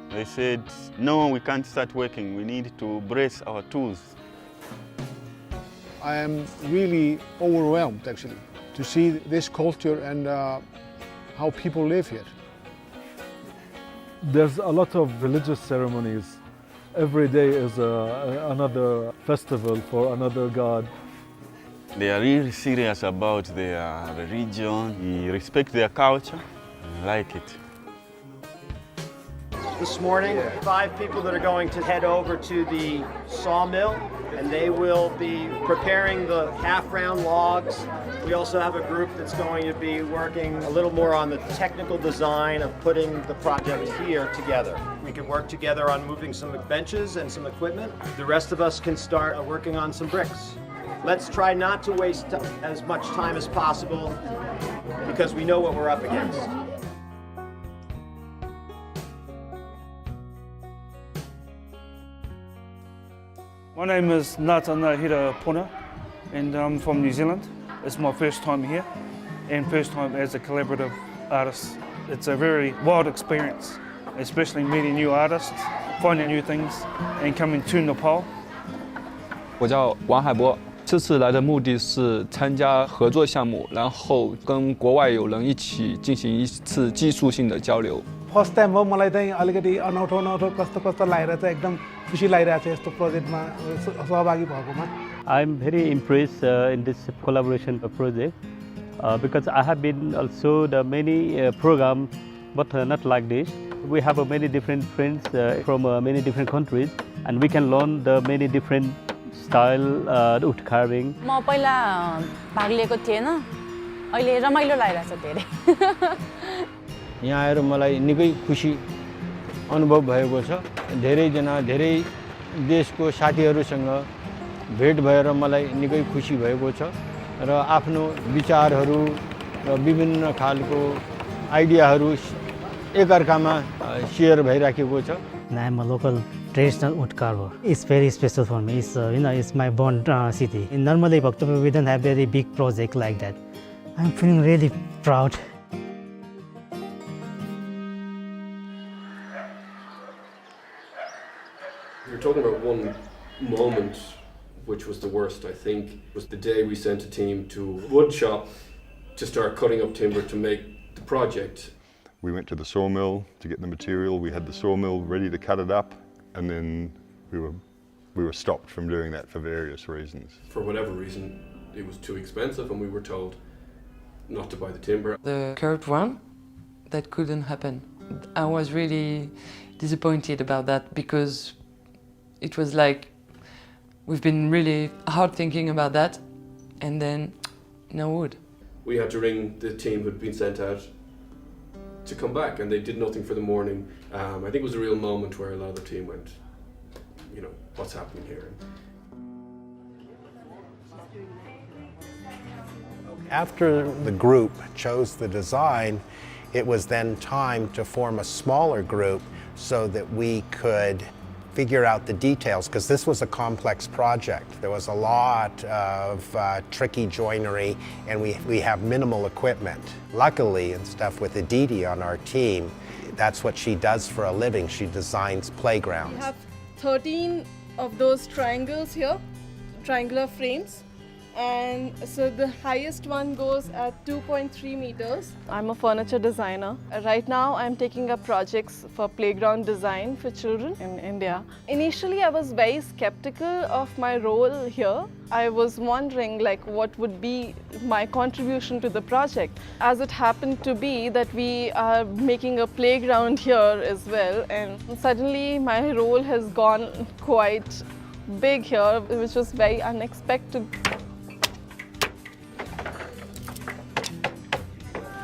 they said, no, we can't start working. We need to brace our tools. I am really overwhelmed, actually, to see this culture and how people live here. There's a lot of religious ceremonies. Every day is another festival for another god. They are really serious about their religion. We respect their culture and like it. This morning, 5 people that are going to head over to the sawmill, and they will be preparing the half-round logs. We also have a group that's going to be working a little more on the technical design of putting the project here together. We can work together on moving some benches and some equipment. The rest of us can start working on some bricks. Let's try not to waste as much time as possible because we know what we're up against. My name is Natanahira Puna, and I'm from New Zealand. It's my first time here, and first time as a collaborative artist. It's a very wild experience, especially meeting new artists, finding new things, and coming to Nepal. 我叫王海波，这次来的目的是参加合作项目，然后跟国外友人一起进行一次技术性的交流。 first time हो मलाई चाहिँ अलिकति अनौठो अनौठो कस्तो कस्तो लागेर चाहिँ एकदम खुसी लागिरहेको छ यस्तो प्रोजेक्टमा सहभागी भएकोमा I'm very impressed in this collaboration project because I have been also the many program, but not like this. We have many different friends from many different countries, and we can learn the many different style wood carving. म पहिला भाग लिएको थिएन, अहिले रमाइलो लागिरहेछ धेरै. यहाँ आएर मलाई निकै खुसी अनुभव भएको छ धेरैजना धेरै देशको साथीहरुसँग भेट भएर मलाई निकै खुसी भएको छ र आफ्नो विचारहरु र विभिन्न खालको आइडियाहरु एकअर्कामा शेयर भइराखेको छ. I am a local traditional wood carver. It's very special for me. It's it's my born city. Normally, Bhaktapur, we don't have very big project like that. I'm feeling really proud. You're talking about one moment which was the worst, I think, was the day we sent a team to a wood shop to start cutting up timber to make the project. We went to the sawmill to get the material. We had the sawmill ready to cut it up, and then we were stopped from doing that for various reasons. For whatever reason, it was too expensive, and we were told not to buy the timber. The curved one, that couldn't happen. I was really disappointed about that because it was like we've been really hard thinking about that and then no wood. We had to ring the team who'd been sent out to come back and they did nothing for the morning. I think it was a real moment where a lot of the team went, you know, what's happening here? After the group chose the design, it was then time to form a smaller group so that we could figure out the details, because this was a complex project. There was a lot of tricky joinery, and we have minimal equipment. Luckily, and stuff with Aditi on our team, that's what she does for a living. She designs playgrounds. We have 13 of those triangles here, triangular frames. And so the highest one goes at 2.3 meters. I'm a furniture designer. Right now I'm taking up projects for playground design for children in India. Initially I was very skeptical of my role here. I was wondering what would be my contribution to the project. As it happened to be that we are making a playground here as well, and suddenly my role has gone quite big here, which was very unexpected.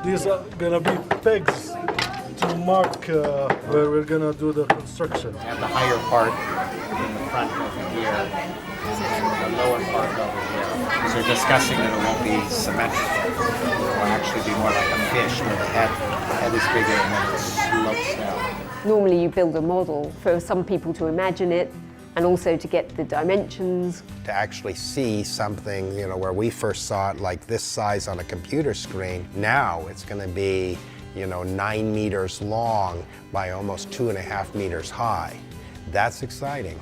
These are gonna be pegs to mark where we're gonna do the construction. And the higher part in the front over here, and the lower part over here. So we're discussing that it won't be symmetrical. It will actually be more like a fish where the head is bigger and then it slopes down. Normally you build a model for some people to imagine it, and also to get the dimensions. To actually see something, you know, where we first saw it like this size on a computer screen, now it's going to be, you know, 9 meters long by almost 2.5 meters high. That's exciting.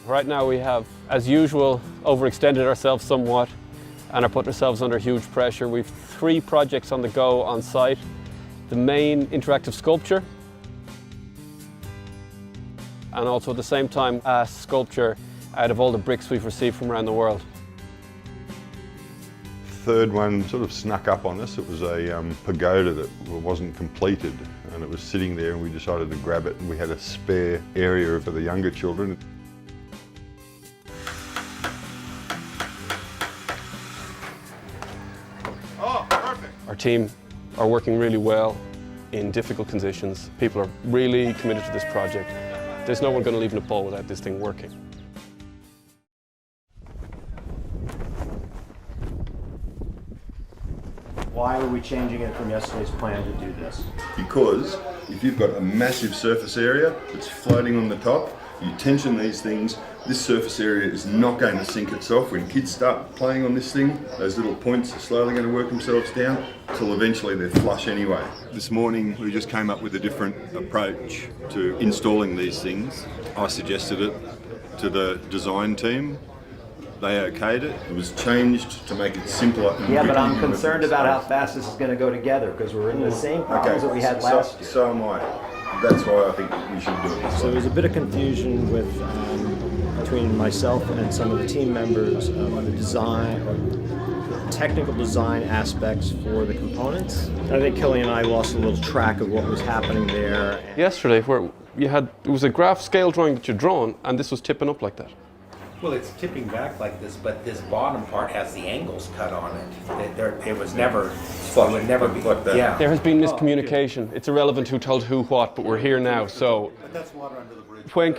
Right now we have, as usual, overextended ourselves somewhat and are putting ourselves under huge pressure. We've 3 projects on the go on site. The main interactive sculpture, and also at the same time a sculpture out of all the bricks we've received from around the world. Third one sort of snuck up on us. It was a pagoda that wasn't completed, and it was sitting there and we decided to grab it, and we had a spare area for the younger children. Oh, perfect! Our team are working really well in difficult conditions. People are really committed to this project. There's no one going to leave Nepal without this thing working. Why are we changing it from yesterday's plan to do this? Because if you've got a massive surface area that's floating on the top, you tension these things, this surface area is not going to sink itself. When kids start playing on this thing, those little points are slowly going to work themselves down till eventually they're flush anyway. This morning we just came up with a different approach to installing these things. I suggested it to the design team. They okayed it. It was changed to make it simpler. And Yeah, but quicker. I'm concerned about how fast this is going to go together because we're in the same problems that we had last year. So am I. That's why I think we should do it. So there's a bit of confusion with between myself and some of the team members of the design, or the technical design aspects for the components. I think Kelly and I lost a little track of what was happening there. Yesterday, where it was a graph scale drawing that you'd drawn, and this was tipping up like that. Well, it's tipping back like this, but this bottom part has the angles cut on it. It was never, it would never be like that. Yeah. There has been miscommunication. It's irrelevant who told who what, but we're here now. So, But that's water under the bridge. when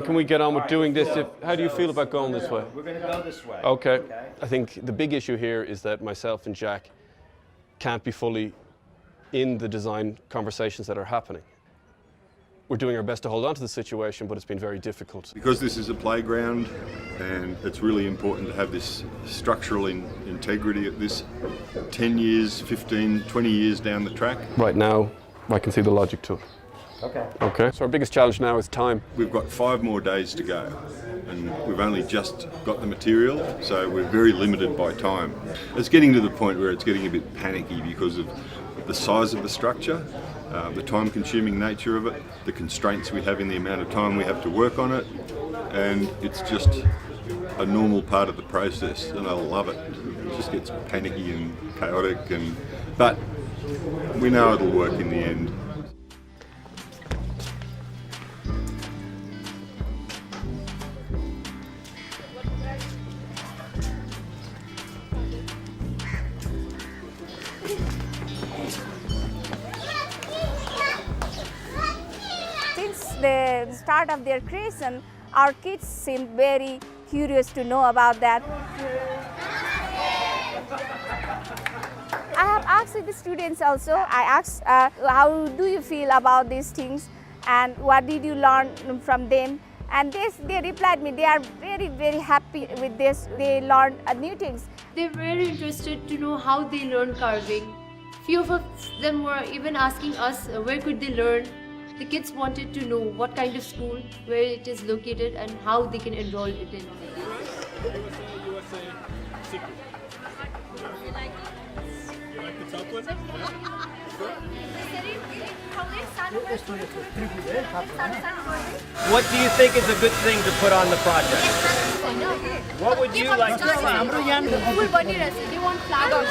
can we get on with doing this? How do you feel about going this way? We're going to go this way. Okay. I think the big issue here is that myself and Jack can't be fully in the design conversations that are happening. We're doing our best to hold on to the situation, but it's been very difficult. Because this is a playground and it's really important to have this structural integrity at this 10 years, 15, 20 years down the track. Right now, I can see the logic to it. Okay. Okay. So our biggest challenge now is time. We've got 5 more days to go and we've only just got the material, so we're very limited by time. It's getting to the point where it's getting a bit panicky because of the size of the structure, the time-consuming nature of it, the constraints we have in the amount of time we have to work on it, and it's just a normal part of the process, and I love it. just gets panicky and chaotic, but we know it'll work in the end. Since the start of their creation, our kids seem very curious to know about that. I have asked the students also, I asked how do you feel about these things and what did you learn from them, and they replied me they are very happy with this. They learned new things. They're very interested to know how they learn carving. Few of them were even asking us where could they learn. The kids wanted to know what kind of school, where it is located and how they can enroll it in. What do you think is a good thing to put on the project? What would you like to see? They want flowers.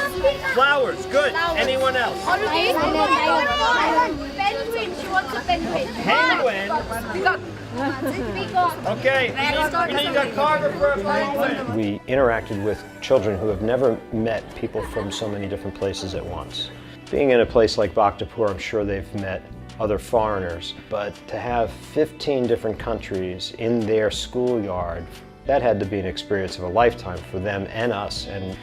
Flowers, good. Anyone else? Penguin, she wants a penguin. Penguin? Okay, we need a carver for a penguin. We interacted with children who have never met people from so many different places at once. Being in a place like Bhaktapur, I'm sure they've met other foreigners, but to have 15 different countries in their schoolyard, that had to be an experience of a lifetime for them and us, and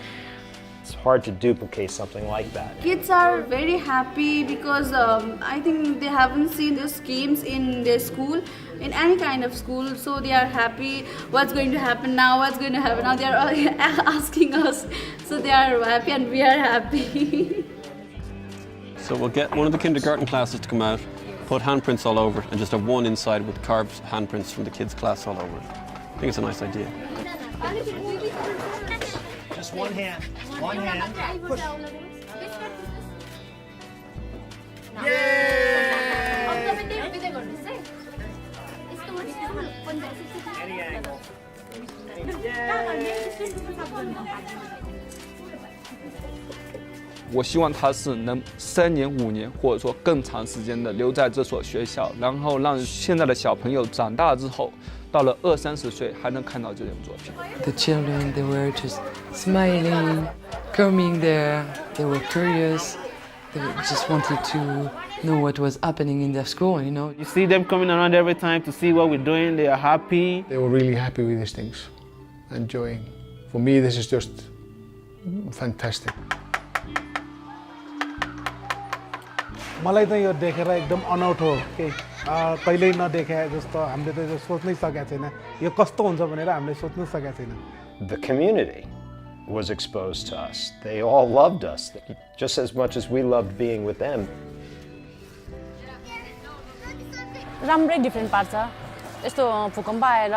it's hard to duplicate something like that. Kids are very happy because I think they haven't seen those games in their school, in any kind of school, so they are happy. What's going to happen now? What's going to happen now? They are all asking us, so they are happy and we are happy. So we'll get one of the kindergarten classes to come out, put handprints all over it, and just have one inside with carved handprints from the kids' class all over it. I think it's a nice idea. Just one hand. One hand. Push. Any angle. Yay! 我希望他是能3年、5年，或者说更长时间的留在这所学校，然后让现在的小朋友长大之后，到了20、30岁还能看到这种作品。The children, they were just smiling, coming there. They were curious. They just wanted to know what was happening in their school, you know. You see them coming around every time to see what we're doing. They are happy. They were really happy with these things, enjoying. For me, this is just fantastic. मलाई त यो देखेर एकदम अनौठो के कहिल्यै नदेखे जस्तो हामीले त यो सोच्नै सकेका छैन यो कस्तो हुन्छ भनेर हामीले सोच्नै सकेका छैन. The community was exposed to us. They all loved us just as much as we loved being with them. राम्रै डिफ्रेन्ट पार्छ. यस्तो भूकम्प आएर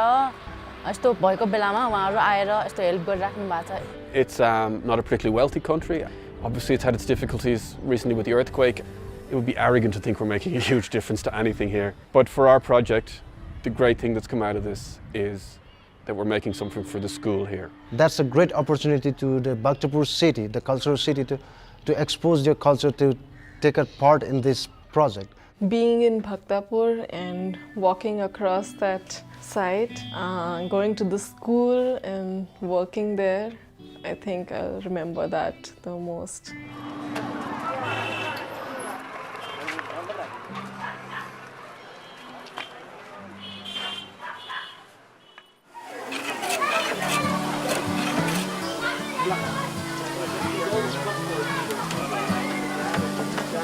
यस्तो भएको बेलामा उहाँहरु आएर यस्तो हेल्प गरिराख्नु भएको छ. It's not a particularly wealthy country. Obviously it's had its difficulties recently with the earthquake. It would be arrogant to think we're making a huge difference to anything here. But for our project, the great thing that's come out of this is that we're making something for the school here. That's a great opportunity to the Bhaktapur city, the cultural city, to expose their culture, to take a part in this project. Being in Bhaktapur and walking across that site, going to the school and working there, I think I'll remember that the most.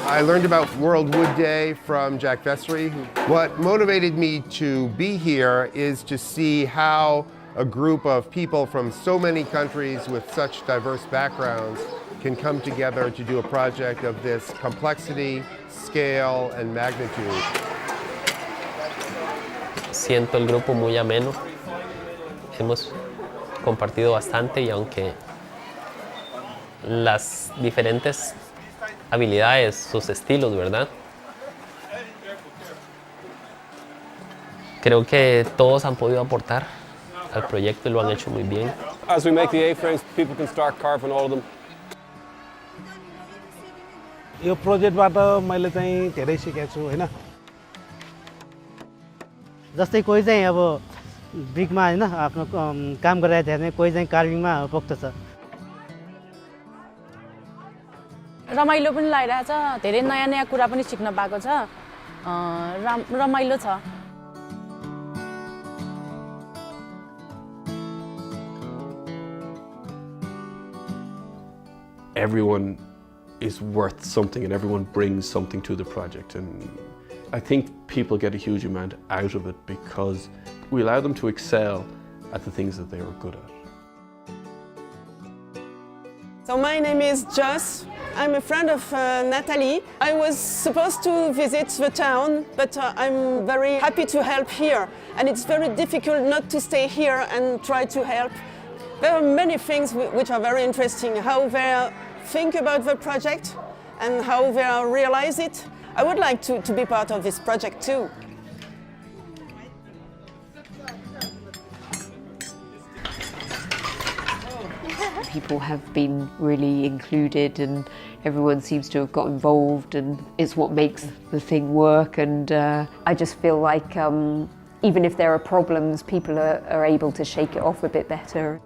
I learned about World Wood Day from Jack Vessery. What motivated me to be here is to see how a group of people from so many countries with such diverse backgrounds can come together to do a project of this complexity, scale, and magnitude. Siento el grupo muy ameno. Hemos compartido bastante y aunque las diferentes habilidades, sus estilos, ¿verdad? Creo que todos han podido aportar al proyecto y lo han hecho muy bien. As we make the A-frames, people can start carving all of them. यो प्रोजेक्टबाट मैले चाहिँ धेरै सिकेको छु हैन जस्तै कोही चाहिँ अब ब्रिकमा हैन आफ्नो काम गरिरहेको छ भने कोही चाहिँ कार्भिङमा पोख्छ रमाइलो पनि लागिरहेछ धेरै नयाँ नयाँ कुरा पनि सिक्न पाएको छ रमाइलो छ Everyone is worth something and everyone brings something to the project, and I think people get a huge amount out of it because we allow them to excel at the things that they are good at. So my name is Joss. I'm a friend of Natalie. I was supposed to visit the town, but I'm very happy to help here. And it's very difficult not to stay here and try to help. There are many things which are very interesting, how they think about the project and how they realize it. I would like to be part of this project too. People have been really included and everyone seems to have got involved, and it's what makes the thing work, and I just feel like even if there are problems, people are able to shake it off a bit better.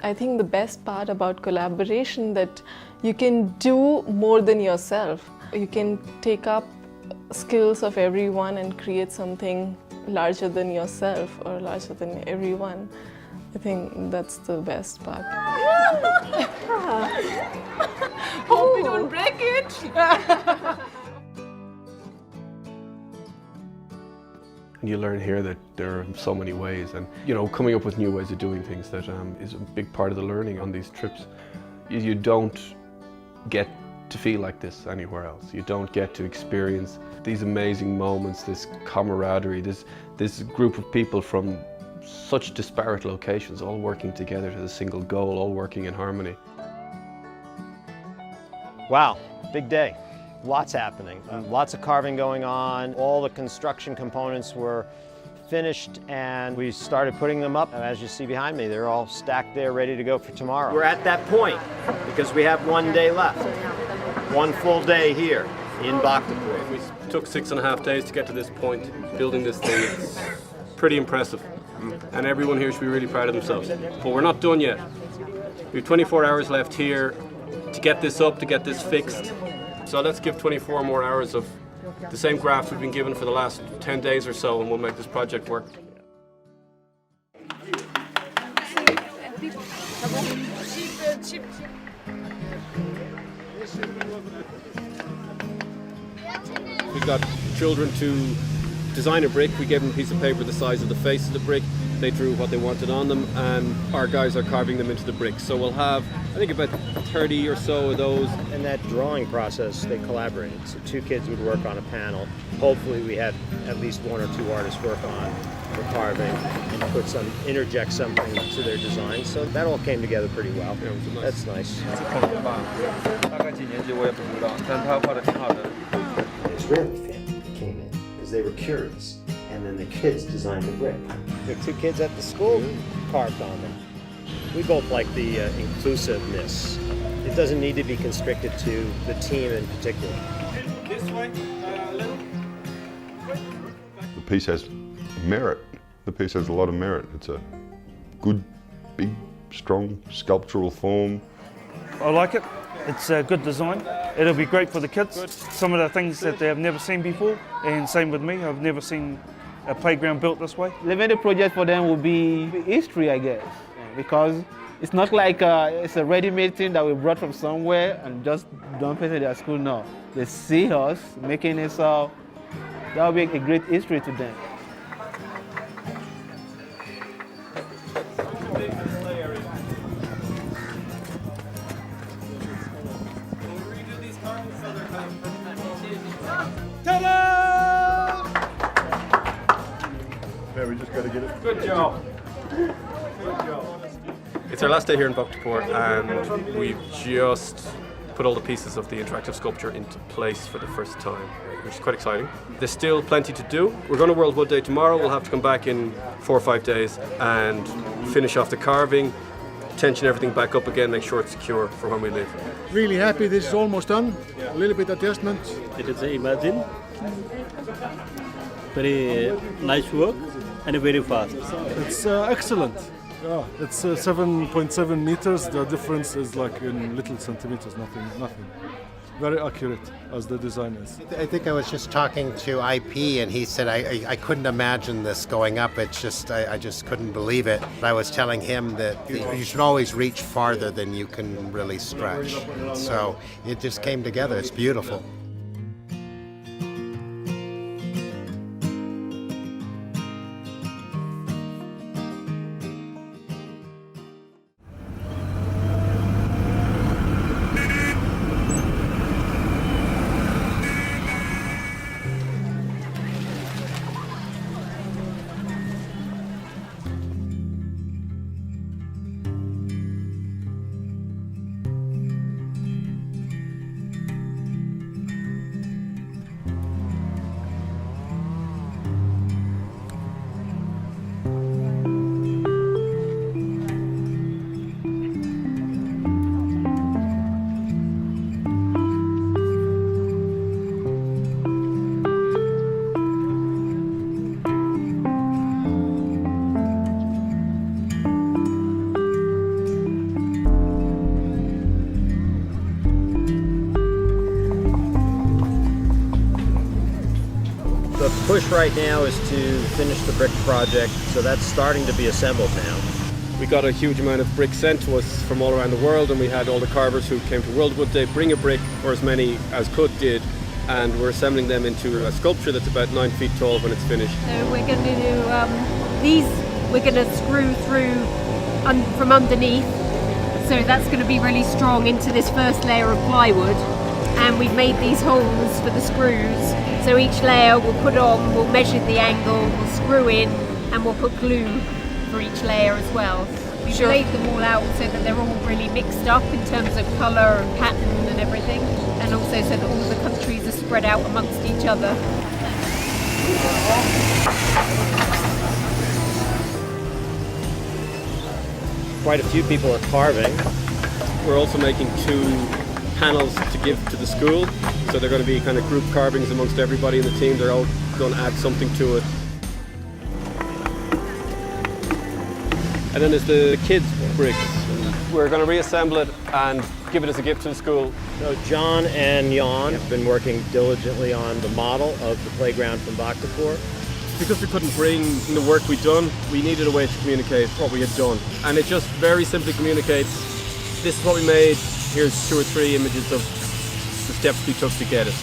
I think the best part about collaboration that you can do more than yourself. You can take up skills of everyone and create something larger than yourself or larger than everyone. I think that's the best part. Hope we don't break it. And you learn here that there are so many ways, and coming up with new ways of doing things that is a big part of the learning on these trips. You don't get to feel like this anywhere else. You don't get to experience these amazing moments, this camaraderie, this group of people from such disparate locations, all working together to the single goal, all working in harmony. Wow, big day. Lots happening, lots of carving going on. All the construction components were finished and we started putting them up. And as you see behind me, they're all stacked there ready to go for tomorrow. We're at that point because we have one day left. One full day here in Bhaktapur. We took 6.5 days to get to this point, building this thing. It's pretty impressive. And everyone here should be really proud of themselves. But we're not done yet. We have 24 hours left here to get this up, to get this fixed. So let's give 24 more hours of the same graphs we've been given for the last 10 days or so, and we'll make this project work. We got children to design a brick. We gave them a piece of paper the size of the face of the brick. They drew what they wanted on them, and our guys are carving them into the bricks. So we'll have, I think, about 30 or so of those. In that drawing process, they collaborated. So 2 kids would work on a panel. Hopefully we had at least 1 or 2 artists work on the carving and interject something to their design. So that all came together pretty well. Yeah, it was nice. That's nice. The Israeli family came in because they were curious, and then the kids designed the brick. The 2 kids at the school carved on them. We both like the inclusiveness. It doesn't need to be constricted to the team in particular. This way, The piece has merit. The piece has a lot of merit. It's a good, big, strong sculptural form. I like it. It's a good design. It'll be great for the kids. Some of the things that they have never seen before, and same with me. I've never seen a playground built this way. The main project for them will be history, I guess, because it's not like it's a ready-made thing that we brought from somewhere and just dump it in their school. No, they see us making it, so that will be a great history to them. Yeah, we just got to get it. Good job. Good job. It's our last day here in Bhaktapur, and we've just put all the pieces of the interactive sculpture into place for the first time, which is quite exciting. There's still plenty to do. We're going to World Wood Day tomorrow. We'll have to come back in 4 or 5 days and finish off the carving, tension everything back up again, make sure it's secure for when we leave. Really happy this is almost done. A little bit adjustment. It is imagine. Very nice work and very fast. It's excellent. Yeah, it's 7.7 meters. The difference is like in little centimeters, nothing. Very accurate as the design is. I think I was just talking to IP and he said I couldn't imagine this going up. It's just, I just couldn't believe it. I was telling him that you should always reach farther than you can really stretch. So it just came together. It's beautiful. The push right now is to finish the brick project, so that's starting to be assembled now. We got a huge amount of bricks sent to us from all around the world, and we had all the carvers who came to World Wood Day bring a brick, or as many as could did, and we're assembling them into a sculpture that's about 9 feet tall when it's finished. So we're going to do these, we're going to screw through from underneath, so that's going to be really strong into this first layer of plywood, and we've made these holes for the screws. So each layer we'll put on, we'll measure the angle, we'll screw in, and we'll put glue for each layer as well. We've laid them all out so that they're all really mixed up in terms of colour and pattern and everything, and also so that all the countries are spread out amongst each other. Quite a few people are carving. We're also making 2 panels to give to the school, so they're going to be kind of group carvings amongst everybody in the team. They're all going to add something to it. And then there's the kids' bricks. We're going to reassemble it and give it as a gift to the school. So John and Jan have been working diligently on the model of the playground from Bhaktapur. Because we couldn't bring the work we'd done, we needed a way to communicate what we had done. And it just very simply communicates, this is what we made, here's 2 or 3 images of the steps we took to get it.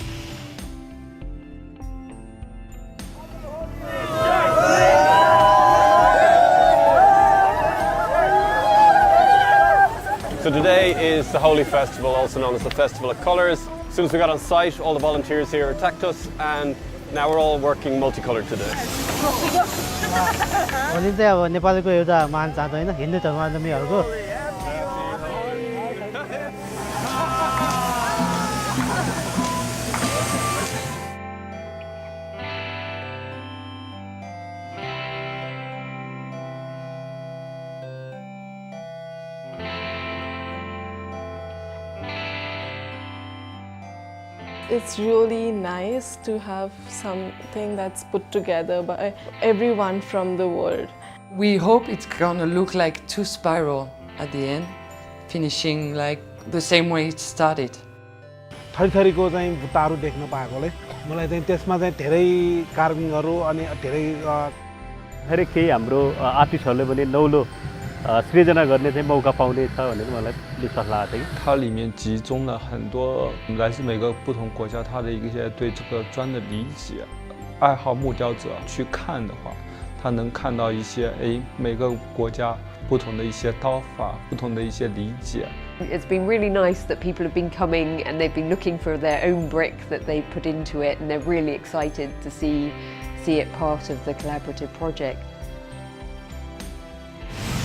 So today is the Holy Festival, also known as the Festival of Colours. As soon as we got on site, all the volunteers here attacked us, and now we're all working multicolored today. Holi चाहिँ अब नेपालको एउटा मान चाड होइन Hindu धर्मावलम्बीहरूको It's really nice to have something that's put together by everyone from the world. We hope it's gonna look like 2 spirals at the end, finishing like the same way it started. थरीथरीको चाहिँ बुट्टाहरू देख्न पाएकोले मलाई चाहिँ त्यसमा चाहिँ धेरै कार्भिङहरू अनि धेरै हरेक केही हाम्रो आर्टिस्टहरूले पनि नौलो सृजना गर्ने चाहिँ मौका पाउने छ भनेर मलाई विश्वास लागेको थियो।它里面集中了很多来自每个不同国家他的一些对这个砖的理解，爱好木雕者去看的话，他能看到一些每个国家不同的一些刀法，不同的一些理解。 It's been really nice that people have been coming and they've been looking for their own brick that they put into it, and they're really excited to see it part of the collaborative project.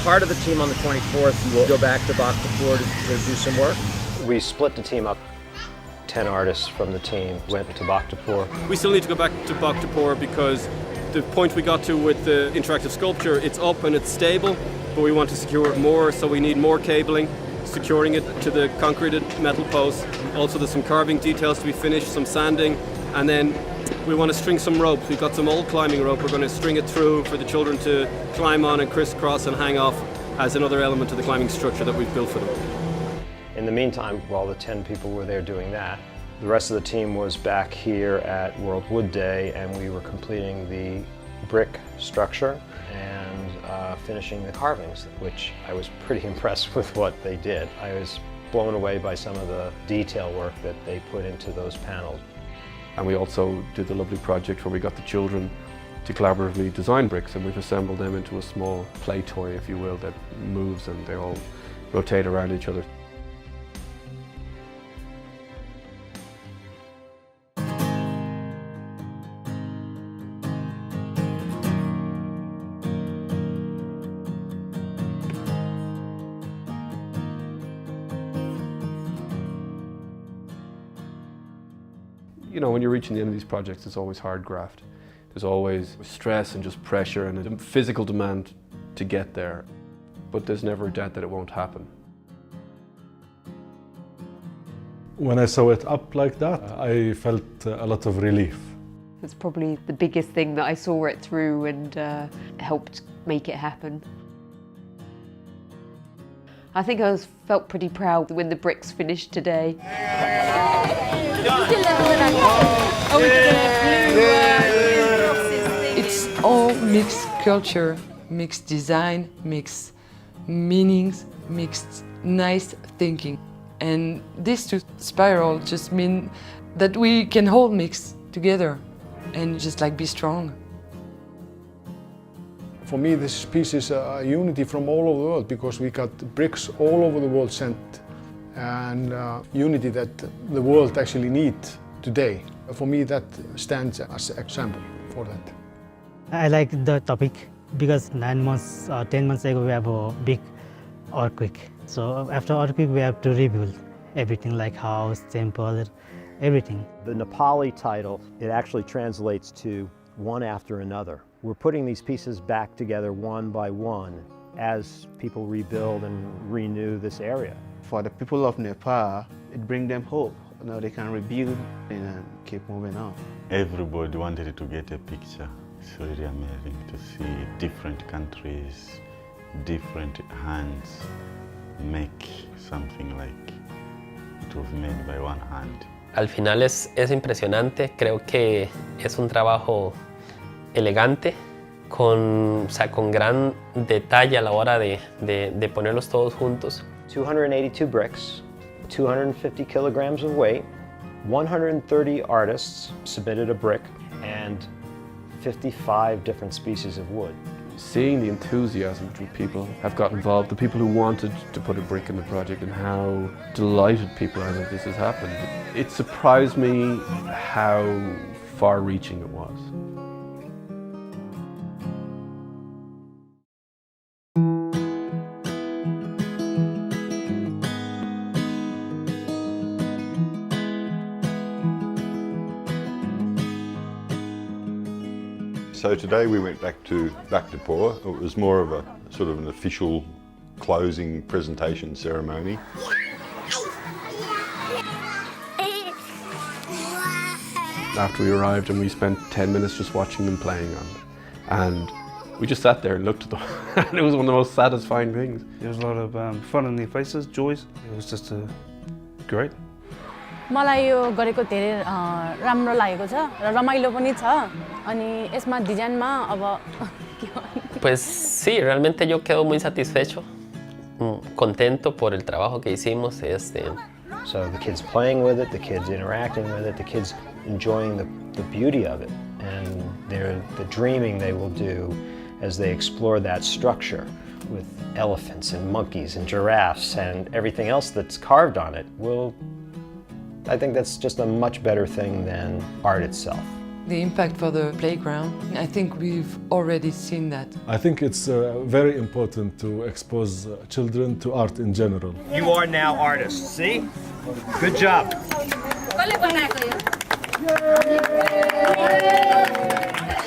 Part of the team on the 24th will go back to Bhaktapur to do some work. We split the team up. 10 artists from the team went to Bhaktapur. We still need to go back to Bhaktapur because the point we got to with the interactive sculpture, it's up and it's stable, but we want to secure it more, so we need more cabling, securing it to the concreted metal posts. Also there's some carving details to be finished, some sanding, and then we want to string some ropes. We've got some old climbing rope, we're going to string it through for the children to climb on and crisscross and hang off as another element of the climbing structure that we've built for them. In the meantime, while the 10 people were there doing that, the rest of the team was back here at World Wood Day, and we were completing the brick structure and finishing the carvings, which I was pretty impressed with what they did. I was blown away by some of the detail work that they put into those panels. And we also did the lovely project where we got the children to collaboratively design bricks, and we've assembled them into a small play toy, if you will, that moves and they all rotate around each other. You know, when you're reaching the end of these projects, it's always hard graft. There's always stress and just pressure and a physical demand to get there. But there's never a doubt that it won't happen. When I saw it up like that, I felt a lot of relief. It's probably the biggest thing that I saw it through and helped make it happen. I think I felt pretty proud when the bricks finished today. It's all mixed culture, mixed design, mixed meanings, mixed nice thinking. And these two spirals just mean that we can all mix together and just like be strong. For me, this piece is a unity from all over the world, because we got bricks all over the world sent, and unity that the world actually needs today. For me, that stands as an example for that. I like the topic because 9 months or 10 months ago we have a big earthquake. So after earthquake we have to rebuild everything, like house, temple, everything. The Nepali title, it actually translates to one after another. We're putting these pieces back together one by one as people rebuild and renew this area. For the people of Nepal, it brings them hope. Now they can rebuild and keep moving on. Everybody wanted to get a picture. It's really amazing to see different countries, different hands make something like it was made by one hand. Al final es impresionante, creo que es un trabajo elegante, con gran detalle a la hora de ponerlos todos juntos. 282 bricks, 250 kilograms of weight, 130 artists submitted a brick, and 55 different species of wood. Seeing the enthusiasm which people have got involved, the people who wanted to put a brick in the project, and how delighted people are that this has happened. It surprised me how far-reaching it was. So today we went back to Bhaktapur. It was more of a sort of an official closing presentation ceremony. After we arrived, and we spent 10 minutes just watching them playing on it. And we just sat there and looked at them, and it was one of the most satisfying things. There was a lot of fun in their faces, joys. It was just great. मलाई यो गरेको धेरै राम्रो लागेको छ र रमाइलो पनि छ अनि यसमा डिजाइनमा अब Pues sí, realmente yo quedo muy satisfecho, contento por el trabajo que hicimos. So the kids playing with it, the kids interacting with it, the kids enjoying the beauty of it, and the dreaming they will do as they explore that structure with elephants and monkeys and giraffes and everything else that's carved on it. I think that's just a much better thing than art itself. the impact for the playground. I think we've already seen that. I think it's very important to expose children to art in general. You are now artists, see? Good job.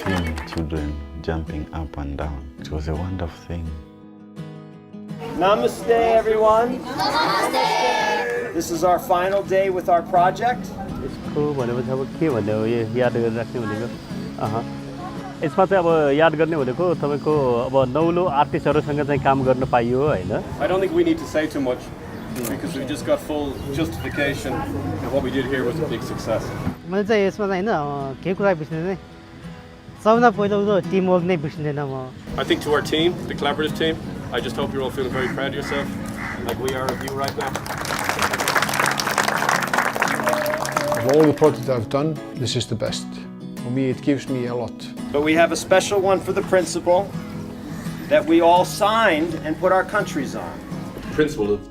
Seeing children jumping up and down, it was a wonderful thing. Namaste, everyone. Namaste. This is our final day with our project. यसमा चाहिँ अब याद गर्ने भनेको तपाईको अब नौलो आर्टिस्टहरुसँग चाहिँ काम गर्न पाइयो हैन I don't think we need to say too much because we just got full justification and what we did here was a big success. मैले चाहिँ यसमा चाहिँ हैन के कुरा बिर्सिदैन सबभन्दा पहिलो त टिम वर्क नै बिर्सिदैन म I think to our team, the collaborative team, I just hope you're all feeling very proud of yourself, like we are of you right now. Of all the projects I've done, this is the best. For me, it gives me a lot. But we have a special one for the principal that we all signed and put our countries on. The principal of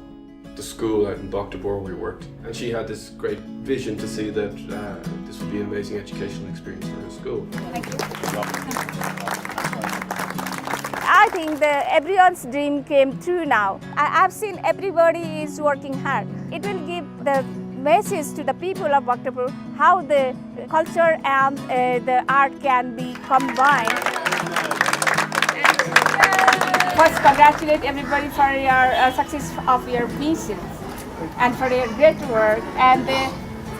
the school out in Bogtabor where we worked, and she had this great vision to see that this would be an amazing educational experience for her school. Thank you. I think that everyone's dream came true now. I've seen everybody is working hard. It will give the message to the people of Bogtabor how the culture and the art can be combined. First, congratulate everybody for your success of your mission and for your great work. And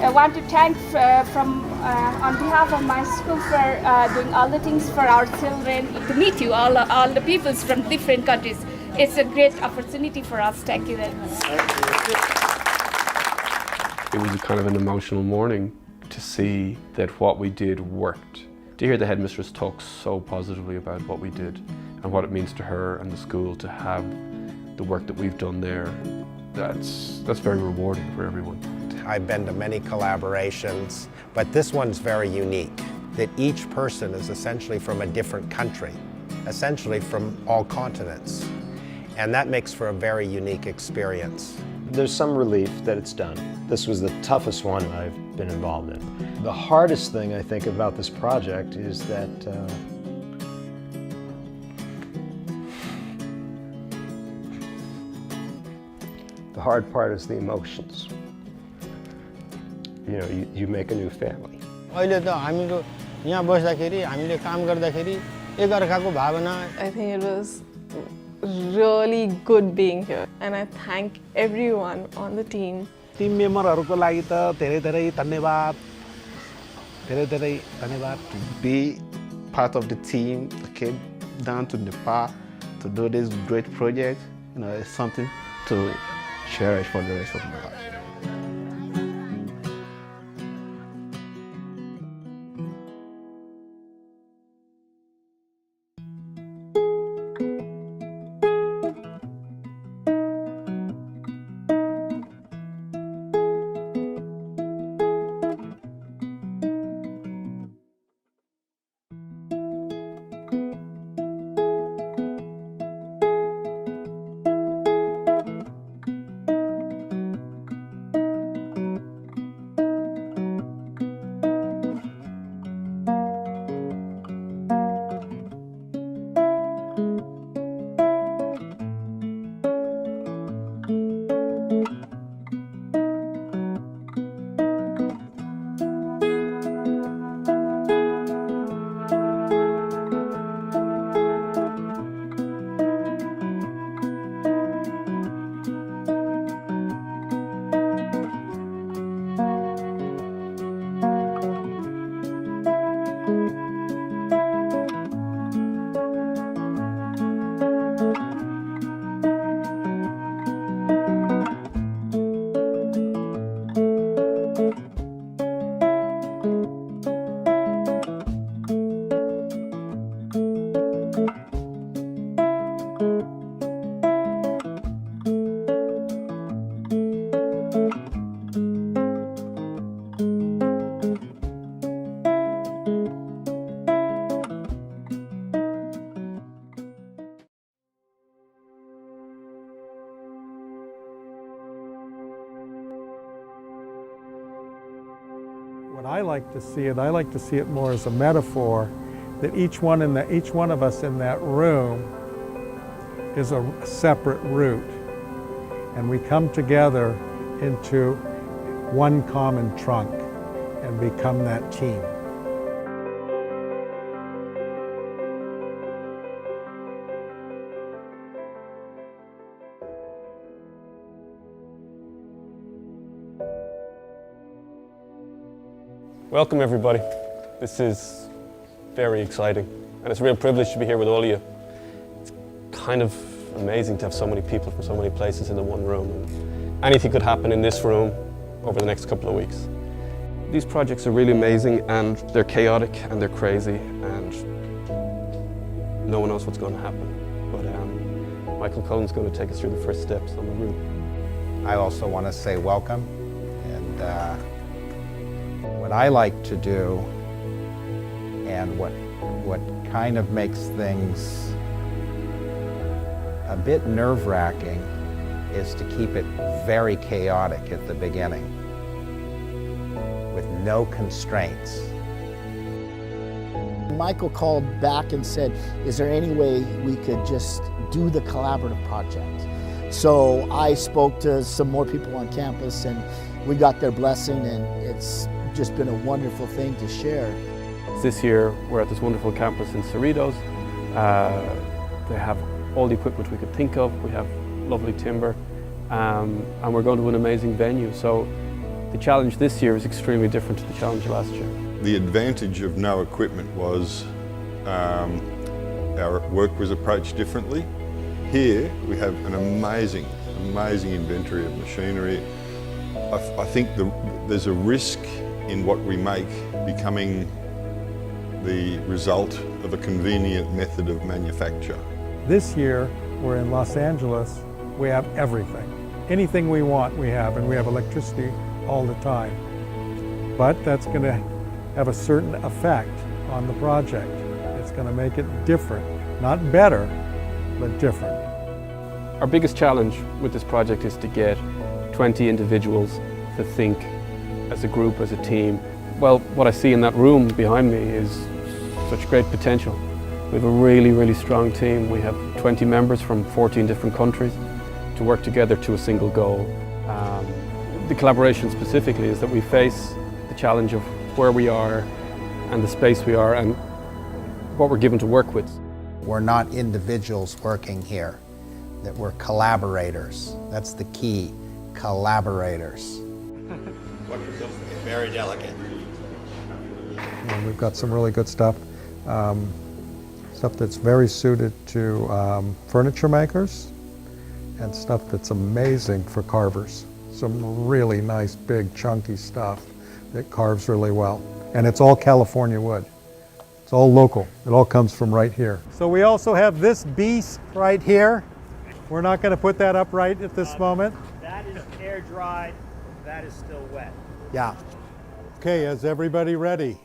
I want to thank on behalf of my school for doing all the things for our children. To meet you, all the peoples from different countries. It's a great opportunity for us. Thank you very much. It was kind of an emotional morning to see that what we did worked. To hear the headmistress talk so positively about what we did and what it means to her and the school to have the work that we've done there, that's very rewarding for everyone. I've been to many collaborations, but this one's very unique, that each person is essentially from a different country, essentially from all continents. And that makes for a very unique experience. There's some relief that it's done. This was the toughest one I've been involved in. The hardest thing I think about this project is that the hard part is the emotions. You know, you make a new family. अहिले त हामीको यहाँ बस्दाखेरि हामीले काम गर्दाखेरि एकअर्काको भावना I think it was really good being here and I thank everyone on the team. Team मेम्बरहरुको लागि त धेरै धेरै धन्यवाद To be part of the team that came down to Nepal to do this great project, you know, it's something to cherish for the rest of my life. What I like to see it more as a metaphor that each one of us in that room is a separate root, and we come together into one common trunk and become that team. Welcome everybody. This is very exciting and it's a real privilege to be here with all of you. It's kind of amazing to have so many people from so many places in the one room. And anything could happen in this room over the next couple of weeks. These projects are really amazing and they're chaotic and they're crazy and no one knows what's going to happen. But Michael Cullen's going to take us through the first steps on the route. I also want to say welcome, and what I like to do and what kind of makes things a bit nerve-wracking is to keep it very chaotic at the beginning with no constraints. Michael called back and said, is there any way we could just do the collaborative project? So I spoke to some more people on campus and we got their blessing, and it's just been a wonderful thing to share. This year we're at this wonderful campus in Cerritos. They have all the equipment we could think of. We have lovely timber and we're going to an amazing venue. So the challenge this year is extremely different to the challenge last year. The advantage of no equipment was our work was approached differently. Here we have an amazing inventory of machinery. I think there's a risk in what we make becoming the result of a convenient method of manufacture. This year, we're in Los Angeles. We have everything. Anything we want, we have, and we have electricity all the time. But that's going to have a certain effect on the project. It's going to make it different, not better, but different. Our biggest challenge with this project is to get 20 individuals to think as a group, as a team. Well, what I see in that room behind me is such great potential. We have a really strong team. We have 20 members from 14 different countries to work together to a single goal. The collaboration specifically is that we face the challenge of where we are and the space we are and what we're given to work with. We're not individuals working here, that we're collaborators. That's the key, collaborators. Very delicate. And we've got some really good stuff. Stuff that's very suited to furniture makers and stuff that's amazing for carvers. Some really nice, big, chunky stuff that carves really well. And it's all California wood. It's all local. It all comes from right here. So we also have this beast right here. We're not going to put that up right at this moment. That is air dried, that is still wet. Yeah. Okay, is everybody ready?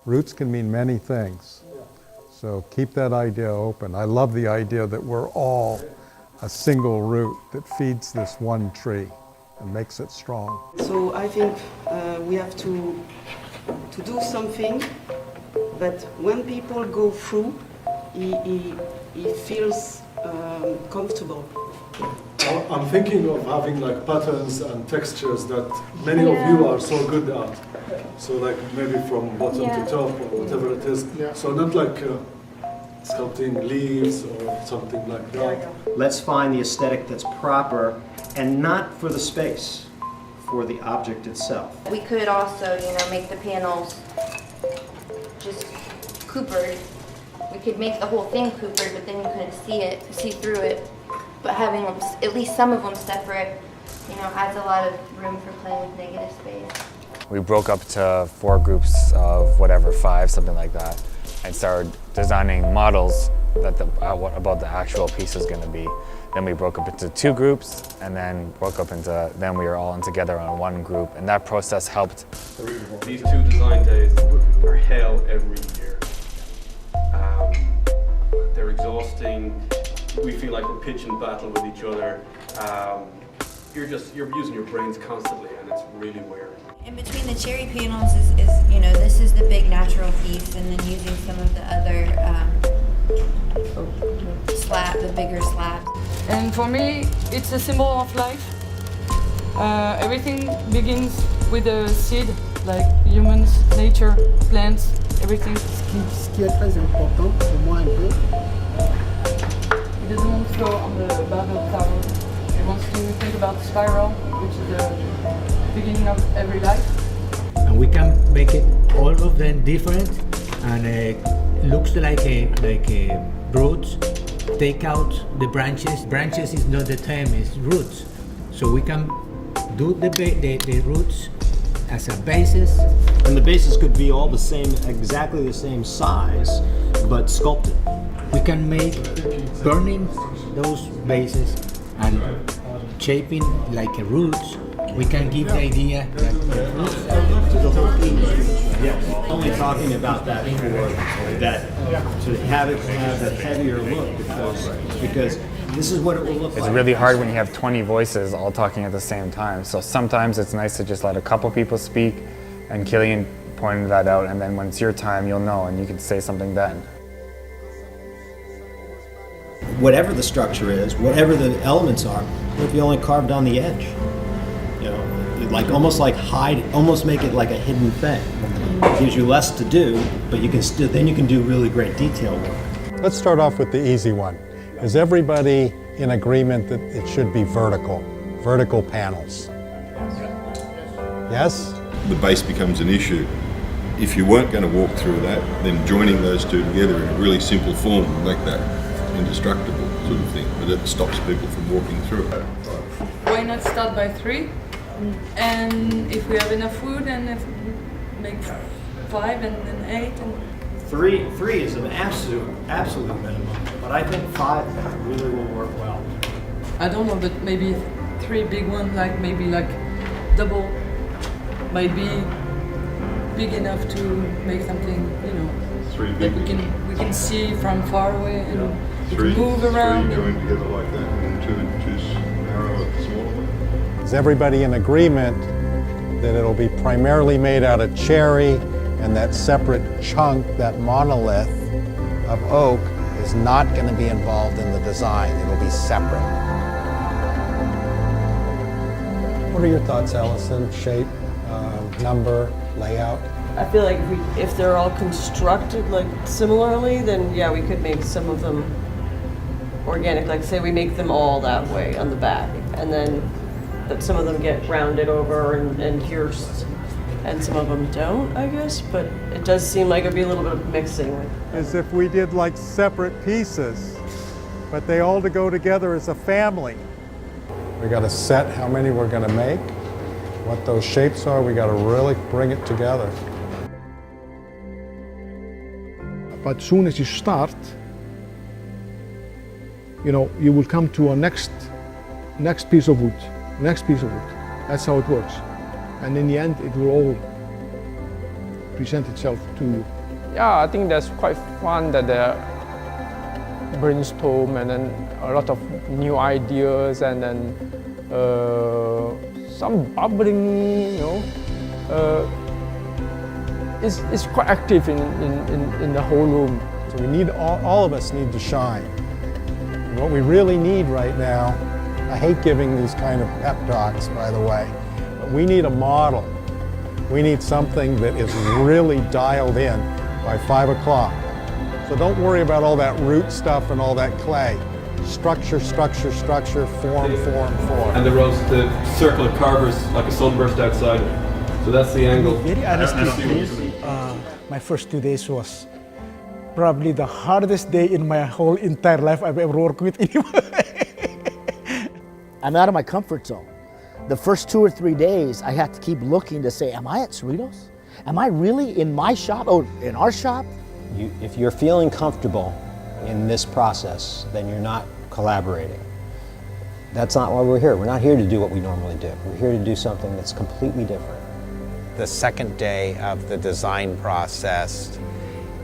Roots can mean many things. So keep that idea open. I love the idea that we're all a single root that feeds this one tree and makes it strong. So I think we have to do something that when people go through, he feels comfortable. I'm thinking of having like patterns and textures that many of you are so good at. So like maybe from bottom to top or whatever it is. So not like sculpting leaves or something like that. Let's find the aesthetic that's proper and not for the space, for the object itself. We could also, make the panels just coopered. We could make the whole thing coopered, but then you couldn't see through it. But having them, at least some of them separate, adds a lot of room for playing with negative space. We broke up to 4 groups of whatever, 5, something like that, and started designing models that about the actual piece is going to be. Then we broke up into 2 groups, and then then we were all in together on one group, and that process helped. These 2 design days are hell every year. They're exhausting. We feel like we're pitching battle with each other. You're using your brains constantly, and it's really weird. In between the cherry panels is you know, this is the big natural piece, and then using some of the other the bigger slabs. And for me, it's a symbol of life. Everything begins with a seed, like humans, nature, plants, everything. Ce qui est très important pour moi un peu. He doesn't want to go on the Babel Tower. He wants to think about the spiral, which is the beginning of every life. And we can make it all of them different, and it looks like a roots. Take out the branches. Branches is not the term, it's roots. So we can do the roots as a basis. And the bases could be all the same, exactly the same size, but sculpted. We can make burning those bases and shaping like a roots. We can give the idea that the roots Only talking about that for that, to have it have that heavier look, because this is what it will look like. It's really hard when you have 20 voices all talking at the same time. So sometimes it's nice to just let a couple people speak, and Killian pointed that out, and then when it's your time, you'll know, and you can say something then. Whatever the structure is, whatever the elements are, what if you only carved on the edge? You know, like almost like hide, almost make it like a hidden thing. It gives you less to do, but you can still, then you can do really great detail work. Let's start off with the easy one. Is everybody in agreement that it should be vertical panels? Yes? The base becomes an issue. If you weren't going to walk through that, then joining those two together in a really simple form would make that indestructible sort of thing, but it stops people from walking through it. Why not start by 3? And if we have enough food, and if we make 5 and then 8 and... Three is an absolute minimum, but I think 5 really will work well. I don't know, but maybe 3 big ones, like maybe like double, might be big enough to make something, you know, 3 that big we can see from far away, and we can move around. 3 joined together like that, and 2 narrow at the smaller one. Is everybody in agreement that it'll be primarily made out of cherry, and that separate chunk, that monolith of oak, is not going to be involved in the design? It'll be separate. What are your thoughts, Allison? Shape, number, layout? I feel like if they're all constructed like similarly, then yeah, we could make some of them organic. Like say we make them all that way on the back, and then that some of them get rounded over and pierced, and some of them don't, I guess. But it does seem like it'd be a little bit of mixing. As if we did like separate pieces, but they all to go together as a family. We got to set how many we're going to make, what those shapes are. We got to really bring it together. But soon as you start, you know, you will come to a next piece of wood, next piece of wood. That's how it works. And in the end, it will all present itself to you. Yeah, I think that's quite fun that they brainstorm, and then a lot of new ideas, and then some bubbling, you know. It's quite active in the whole room. So we need, all of us need to shine. And what we really need right now, I hate giving these kind of pep talks, by the way, but we need a model. We need something that is really dialed in by 5 o'clock. So don't worry about all that root stuff and all that clay. Structure, structure, structure, form, form, form. And the circle of carvers like a sunburst outside. So that's the angle. Very honestly, my first 2 days was probably the hardest day in my whole entire life I've ever worked with anyone. I'm out of my comfort zone. The first 2 or 3 days, I had to keep looking to say, am I at Cerritos? Am I really in my shop? Oh, in our shop? If you're feeling comfortable in this process, then you're not collaborating. That's not why we're here. We're not here to do what we normally do. We're here to do something that's completely different. The second day of the design process,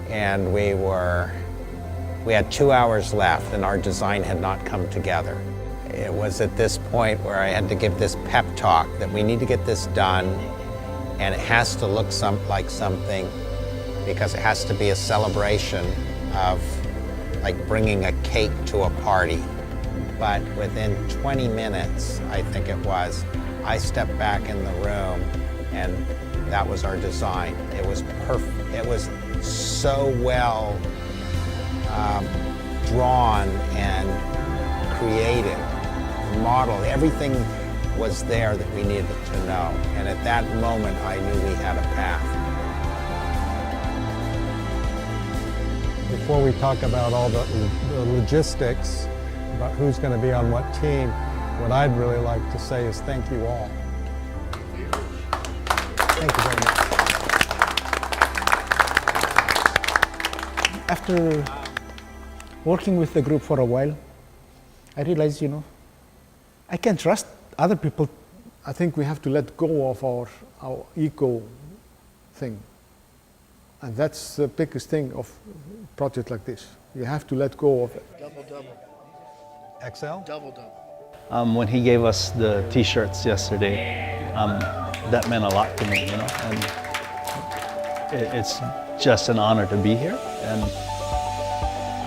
and we had 2 hours left, and our design had not come together. It was at this point where I had to give this pep talk that we need to get this done, and it has to look like something because it has to be a celebration of like bringing a cake to a party. But within 20 minutes, I think it was, I stepped back in the room and that was our design. It was perfect. It was so well drawn and created, modeled. Everything was there that we needed to know. And at that moment, I knew we had a path. Before we talk about all the logistics, about who's going to be on what team, what I'd really like to say is thank you all. Thank you very much. After working with the group for a while, I realized, I can trust other people. I think we have to let go of our ego thing. And that's the biggest thing of a project like this. You have to let go of it. Double. XL? Double. When he gave us the t-shirts yesterday, that meant a lot to me, and it's just an honor to be here. And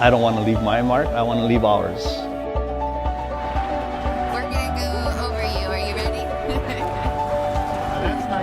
I don't want to leave my mark, I want to leave ours. We're gonna go over you. Are you ready? That's my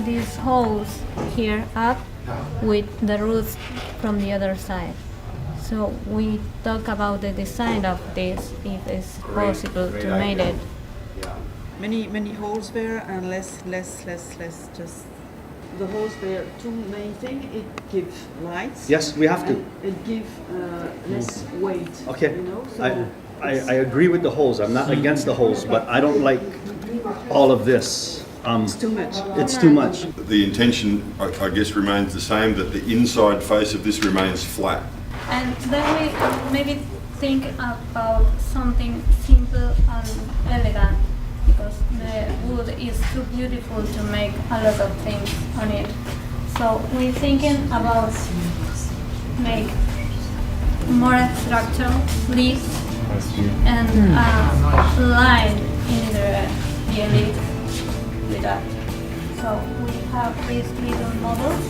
these holes here up with the roots from the other side. So we talk about the design of this, if it's possible to make it. Many holes there and less just the holes there. Two main things, it gives lights. Yes, we have to. It gives less weight. Okay, So I agree with the holes. I'm not against the holes, but I don't like all of this. It's too much. It's too much. The intention, I guess, remains the same, that the inside face of this remains flat. And then we maybe think about something simple and elegant, because the wood is too beautiful to make a lot of things on it. So we're thinking about make more abstract leaves and line in the elite with that. So we have these little models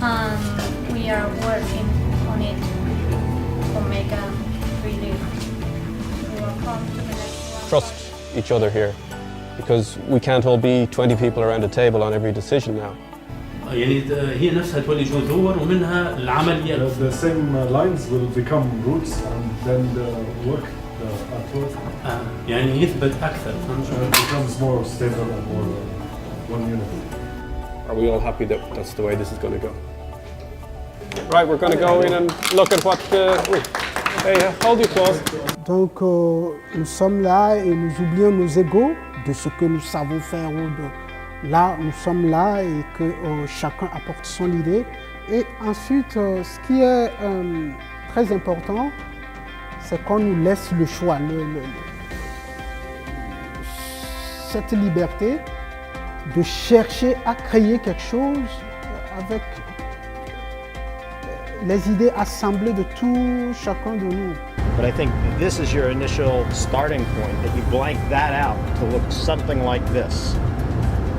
and we are working on it to make a really welcome to the next one. Trust each other here, because we can't all be 20 people around a table on every decision now. يعني هي نفسها تولي جذور ومنها العملية. The same lines will become roots and then the work, the artwork. يعني يثبت أكثر. It becomes more stable and more one unit. Are we all happy that that's the way this is going to go? Right, we're going to go in and look at what hey, hold your applause. Donc nous sommes là et nous oublions nos égos de ce que nous savons faire. Là, nous sommes là et que chacun apporte son idée. Et ensuite, ce qui est très important, c'est qu'on nous laisse le choix, cette liberté de chercher à créer quelque chose avec les idées assemblées de tout chacun de nous. But I think this is your initial starting point, that you blank that out to look something like this.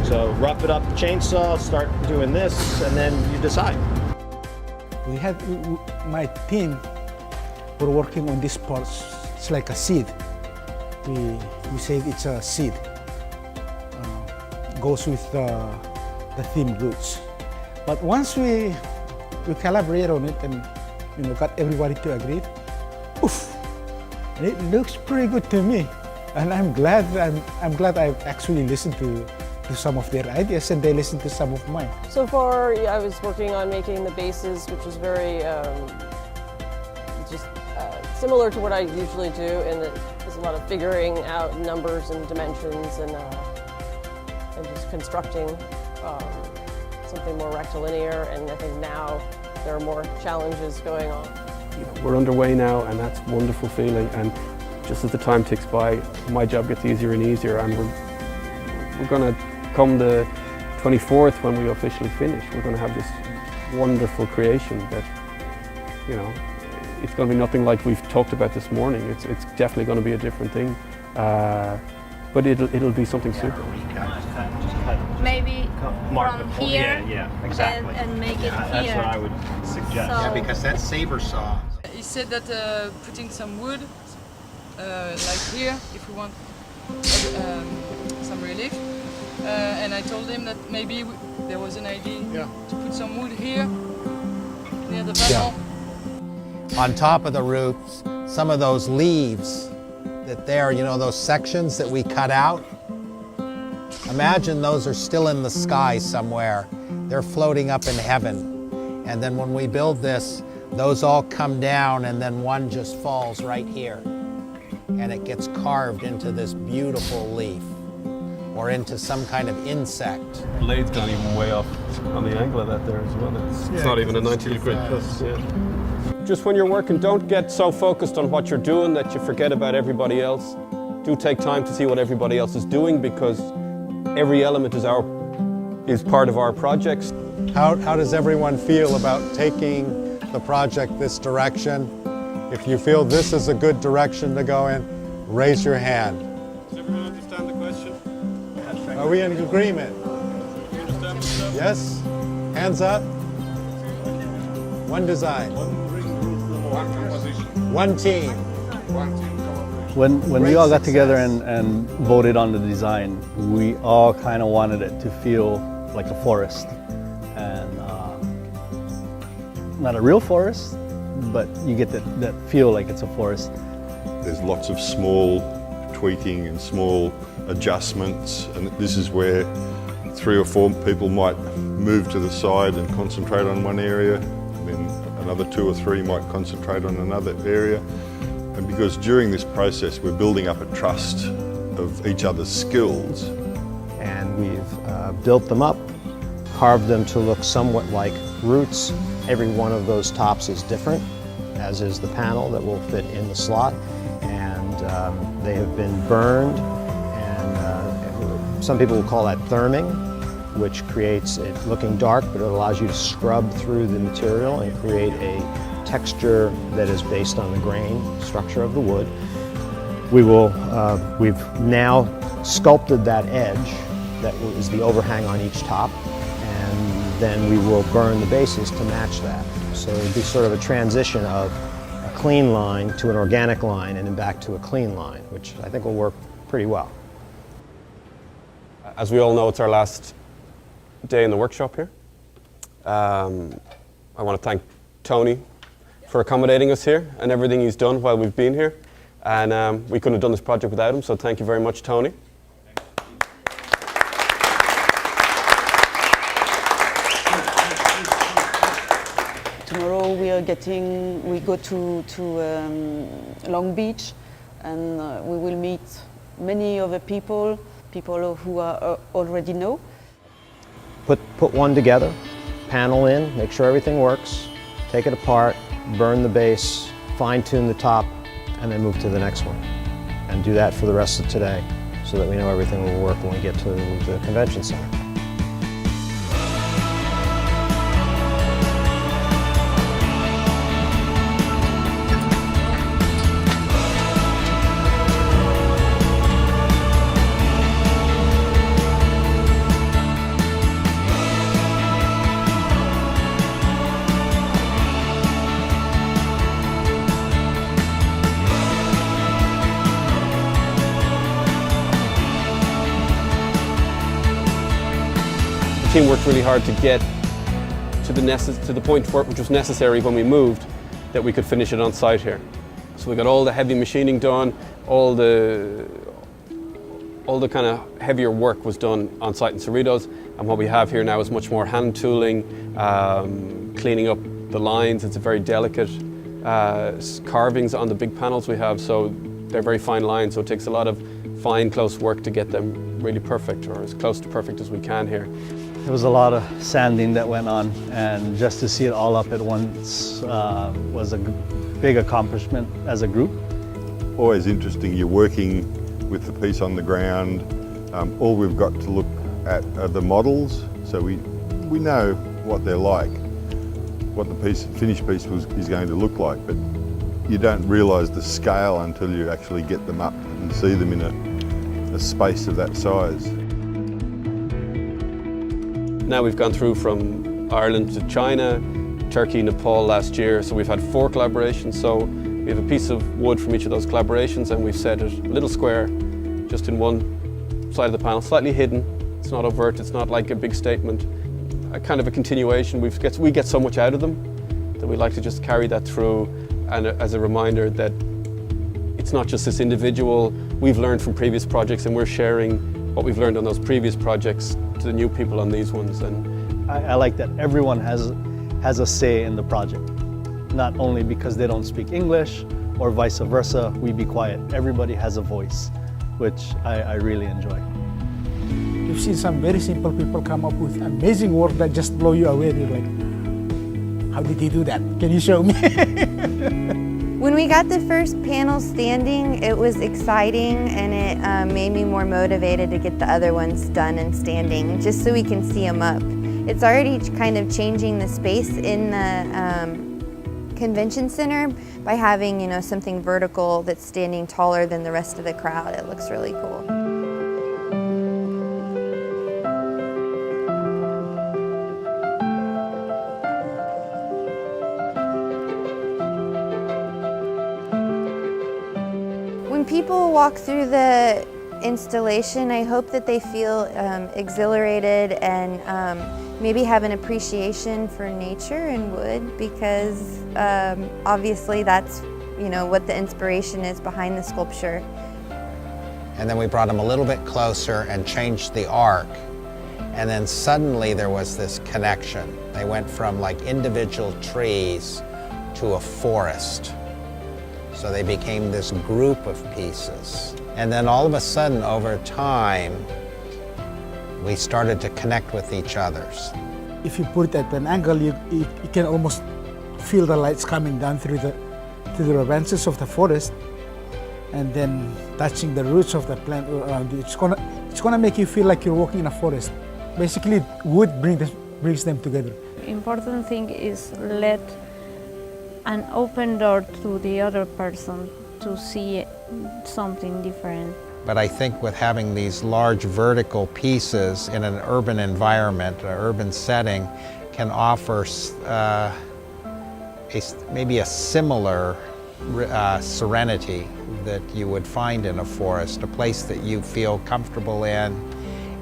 So rough it up the chainsaw, start doing this, and then you decide. We had my team were working on this part. It's like a seed. We say it's a seed. Goes with the theme roots. But once we collaborate on it and got everybody to agree, oof, it looks pretty good to me. And I'm glad I've actually listened to some of their ideas and they listened to some of mine. So far, I was working on making the bases, which is very similar to what I usually do, and there's a lot of figuring out numbers and dimensions and constructing something more rectilinear, and I think now there are more challenges going on. We're underway now, and that's a wonderful feeling. And just as the time ticks by, my job gets easier and easier, and we're going to come the 24th when we officially finish. We're going to have this wonderful creation that, you know, it's going to be nothing like we've talked about this morning. It's definitely going to be a different thing, but it'll be something super. Maybe from here and make it here. That's what I would suggest. So, yeah, because that saber saw. He said that putting some wood, like here, if we want some relief, and I told him that maybe there was an idea to put some wood here, near the panel. On top of the roofs, some of those leaves that there, you know, those sections that we cut out, imagine those are still in the sky somewhere. They're floating up in heaven. And then when we build this, those all come down, and then one just falls right here. And it gets carved into this beautiful leaf or into some kind of insect. The blade's gone even way off on the angle of that there as well. It's not even a 90-degree cut. Just when you're working, don't get so focused on what you're doing that you forget about everybody else. Do take time to see what everybody else is doing, because every element is part of our projects. How does everyone feel about taking the project this direction? If you feel this is a good direction to go in, raise your hand. Does everyone understand the question? Are we in agreement? Yes? Hands up. One design. One composition. One team. When we all got together and voted on the design, we all kind of wanted it to feel like a forest. And not a real forest, but you get that feel like it's a forest. There's lots of small tweaking and small adjustments, and this is where 3 or 4 people might move to the side and concentrate on one area, and then another 2 or 3 might concentrate on another area. And because during this process we're building up a trust of each other's skills. And we've built them up, carved them to look somewhat like roots. Every one of those tops is different, as is the panel that will fit in the slot. And they have been burned, and some people will call that therming, which creates it looking dark, but it allows you to scrub through the material and create a texture that is based on the grain structure of the wood. We've now sculpted that edge that is the overhang on each top, and then we will burn the bases to match that. So it'll be sort of a transition of a clean line to an organic line and then back to a clean line, which I think will work pretty well. As we all know, it's our last day in the workshop here. I want to thank Tony for accommodating us here and everything he's done while we've been here. And we couldn't have done this project without him, so thank you very much, Tony. Tomorrow we go to Long Beach, and we will meet many other people who are already know. Put one together, panel in, make sure everything works, take it apart, burn the base, fine-tune the top, and then move to the next one. And do that for the rest of today so that we know everything will work when we get to the convention center. The team worked really hard to get to the point which was necessary when we moved, that we could finish it on site here. So we got all the heavy machining done, all the kind of heavier work was done on site in Cerritos, and what we have here now is much more hand tooling, cleaning up the lines. It's a very delicate carvings on the big panels we have, so they're very fine lines, so it takes a lot of fine, close work to get them really perfect, or as close to perfect as we can here. There was a lot of sanding that went on, and just to see it all up at once was a big accomplishment as a group. Always interesting, you're working with the piece on the ground. All we've got to look at are the models, so we know what they're like, what the finished piece is going to look like, but you don't realise the scale until you actually get them up and see them in a space of that size. Now we've gone through from Ireland to China, Turkey, Nepal last year, so we've had 4 collaborations. So we have a piece of wood from each of those collaborations, and we've set it a little square just in one side of the panel, slightly hidden. It's not overt, it's not like a big statement. A kind of a continuation. We get so much out of them that we like to just carry that through, and as a reminder that it's not just this individual. We've learned from previous projects, and we're sharing what we've learned on those previous projects to the new people on these ones. And I like that everyone has a say in the project. Not only because they don't speak English or vice versa, we be quiet. Everybody has a voice, which I really enjoy. You've seen some very simple people come up with amazing work that just blow you away. You're like, how did he do that? Can you show me? When we got the first panel standing, it was exciting, and it made me more motivated to get the other ones done and standing, just so we can see them up. It's already kind of changing the space in the convention center by having, you know, something vertical that's standing taller than the rest of the crowd. It looks really cool. When people walk through the installation, I hope that they feel exhilarated and maybe have an appreciation for nature and wood, because obviously that's, you know, what the inspiration is behind the sculpture. And then we brought them a little bit closer and changed the arc. And then suddenly there was this connection. They went from like individual trees to a forest. So they became this group of pieces. And then all of a sudden, over time, we started to connect with each other. If you put it at an angle, you can almost feel the lights coming down through the branches of the forest, and then touching the roots of the plant around you. It's gonna make you feel like you're walking in a forest. Basically, wood brings them together. Important thing is let an open door to the other person to see something different. But I think with having these large vertical pieces in an urban environment, an urban setting, can offer maybe a similar serenity that you would find in a forest, a place that you feel comfortable in,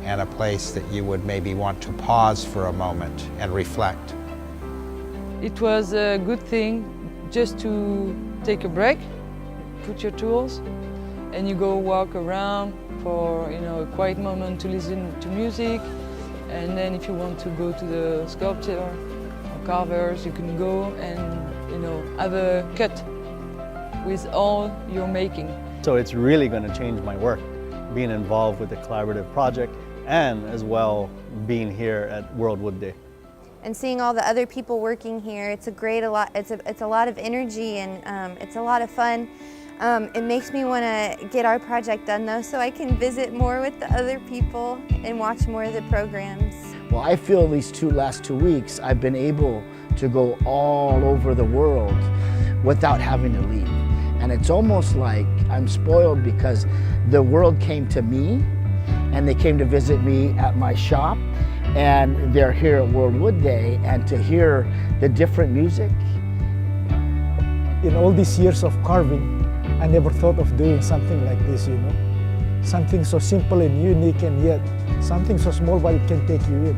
and a place that you would maybe want to pause for a moment and reflect. It was a good thing just to take a break, put your tools, and you go walk around for, you know, a quiet moment to listen to music. And then if you want to go to the sculpture or carvers, you can go and, you know, have a cut with all you're making. So it's really going to change my work, being involved with the collaborative project, and as well being here at World Wood Day. And seeing all the other people working here, it's a lot of energy, and it's a lot of fun. It makes me want to get our project done though, so I can visit more with the other people and watch more of the programs. Well, I feel these last 2 weeks, I've been able to go all over the world without having to leave. And it's almost like I'm spoiled because the world came to me, and they came to visit me at my shop, and they're here at World Wood Day, and to hear the different music. In all these years of carving, I never thought of doing something like this, you know. Something so simple and unique, and yet something so small but it can take you in.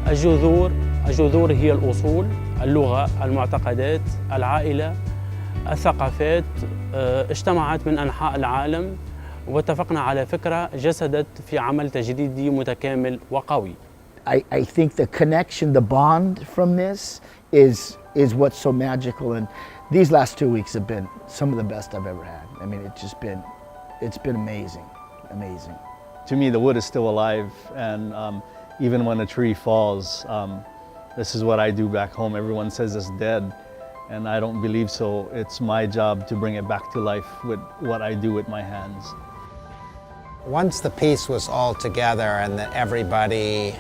الجذور هي الأصول، اللغة، المعتقدات، العائلة، الثقافات اجتمعت من أنحاء العالم واتفقنا على فكرة جسدت في عمل تجديدي متكامل وقوي. I think the connection, the bond from this is what's so magical, and these last 2 weeks have been some of the best I've ever had. I mean, it's been amazing. amazing. To me, the wood is still alive, and even when a tree falls, this is what I do back home. Everyone says it's dead, and I don't believe so. It's my job to bring it back to life with what I do with my hands. Once the piece was all together and that everybody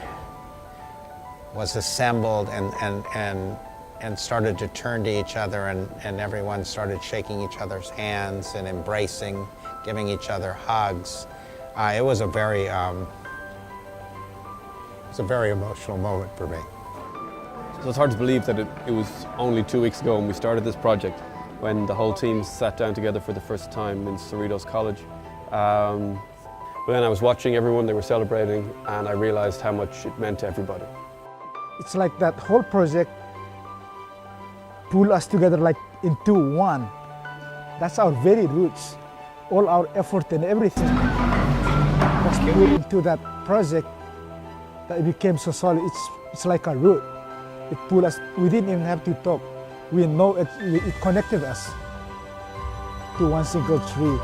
was assembled and started to turn to each other, and everyone started shaking each other's hands and embracing, giving each other hugs, it was a very emotional moment for me. So it's hard to believe that it was only 2 weeks ago when we started this project, when the whole team sat down together for the first time in Cerritos College. But then I was watching everyone, they were celebrating, and I realized how much it meant to everybody. It's like that whole project pulled us together like into one. That's our very roots. All our effort and everything was put into that project that it became so solid. It's like a root. It pulled us, we didn't even have to talk. We know it connected us to one single tree.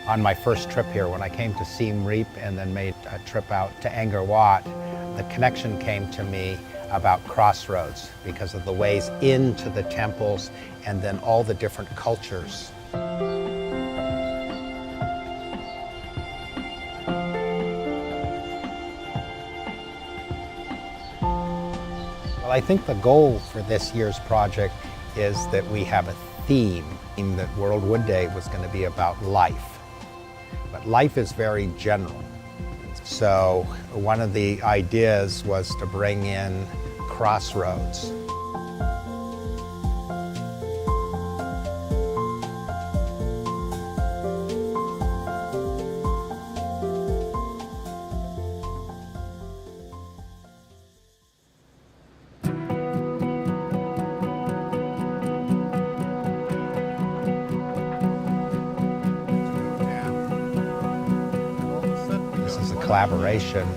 On my first trip here, when I came to Siem Reap and then made a trip out to Angkor Wat, the connection came to me about crossroads because of the ways into the temples and then all the different cultures. Well, I think the goal for this year's project is that we have a theme that World Wood Day was going to be about life. But life is very general. So one of the ideas was to bring in crossroads. Collaboration.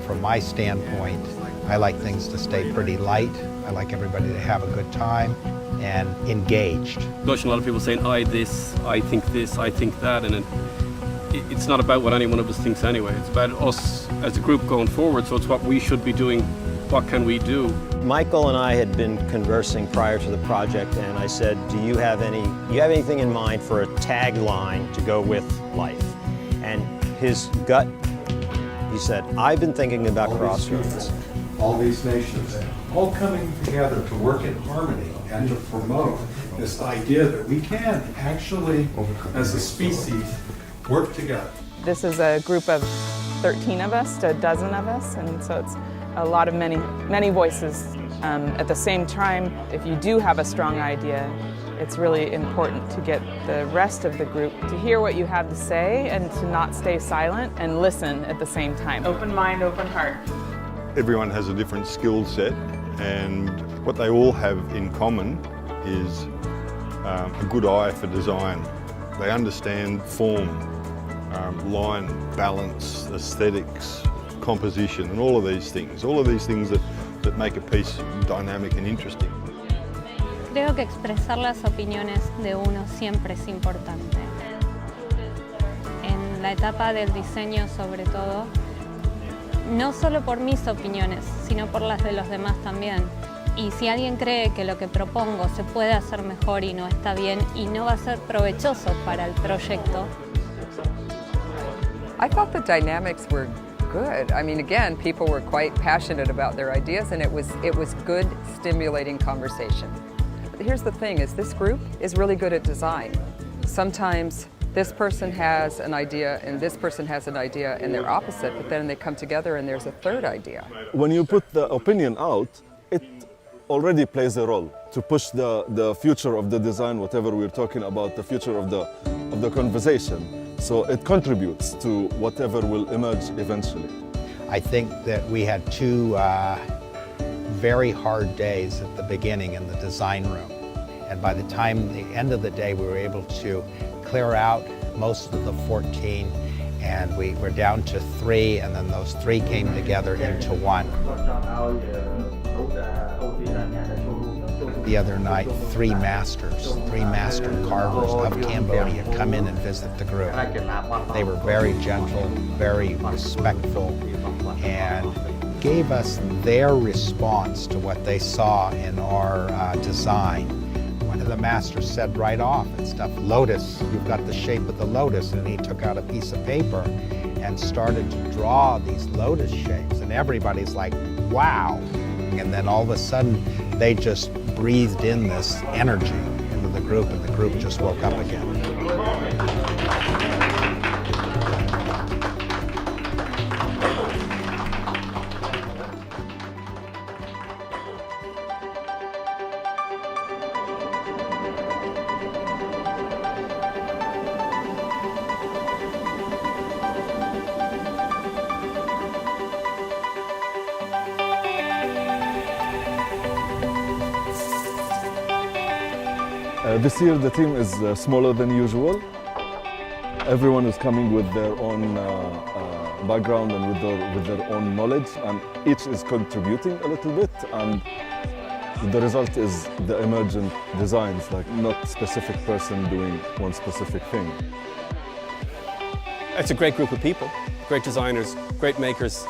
From my standpoint, I like things to stay pretty light. I like everybody to have a good time and engaged. Gosh, a lot of people saying, I this, I think that, and it's not about what any one of us thinks anyway. It's about us as a group going forward, so it's what we should be doing, what can we do. Michael and I had been conversing prior to the project, and I said, do you have anything in mind for a tagline to go with life? And his gut, he said, I've been thinking about crossroads. All these nations, all coming together to work in harmony and to promote this idea that we can actually, as a species, work together. This is a group of 13 of us to a dozen of us, and so it's a lot of many voices. At the same time, if you do have a strong idea, it's really important to get the rest of the group to hear what you have to say and to not stay silent and listen at the same time. Open mind, open heart. Everyone has a different skill set, and what they all have in common is a good eye for design. They understand form, line, balance, aesthetics, composition, and all of these things that make a piece dynamic and interesting. Creo que expresar las opiniones de uno siempre es importante. En la etapa del diseño, sobre todo, no solo por mis opiniones, sino por las de los demás también. Y si alguien cree que lo que propongo se puede hacer mejor y no está bien y no va a ser provechoso para el proyecto. I thought the dynamics were good. I mean, again, people were quite passionate about their ideas, and it was good, stimulating conversation. But here's the thing: is this group is really good at design. Sometimes this person has an idea and this person has an idea and they're opposite, but then they come together and there's a third idea. When you put the opinion out, it already plays a role to push the future of the design, whatever we're talking about, the future of the conversation. So it contributes to whatever will emerge eventually. I think that we had two very hard days at the beginning in the design room. And by the time the end of the day, we were able to clear out most of the 14, and we were down to 3, and then those 3 came together into 1. The other night, 3 master carvers of Cambodia come in and visit the group. They were very gentle, very respectful, and gave us their response to what they saw in our design. One of the masters said right off and stuff, "Lotus, you've got the shape of the lotus," and he took out a piece of paper and started to draw these lotus shapes, and everybody's like, wow. And then all of a sudden, they just breathed in this energy into the group, and the group just woke up again. This year the team is smaller than usual. Everyone is coming with their own background and with their own knowledge, and each is contributing a little bit, and the result is the emergent designs, like not specific person doing one specific thing. It's a great group of people, great designers, great makers,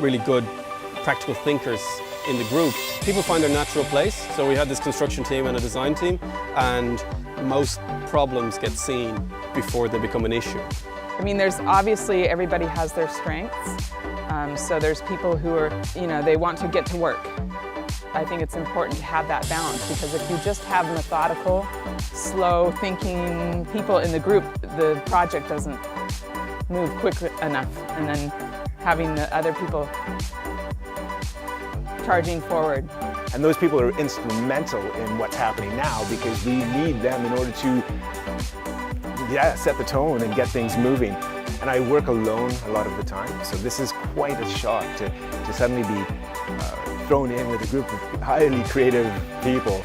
really good practical thinkers in the group. People find their natural place, so we had this construction team and a design team, and most problems get seen before they become an issue. I mean, there's obviously, everybody has their strengths, so there's people who are, they want to get to work. I think it's important to have that balance, because if you just have methodical, slow thinking people in the group, the project doesn't move quick enough, and then having the other people charging forward. And those people are instrumental in what's happening now, because we need them in order to set the tone and get things moving. And I work alone a lot of the time, so this is quite a shock to suddenly be thrown in with a group of highly creative people.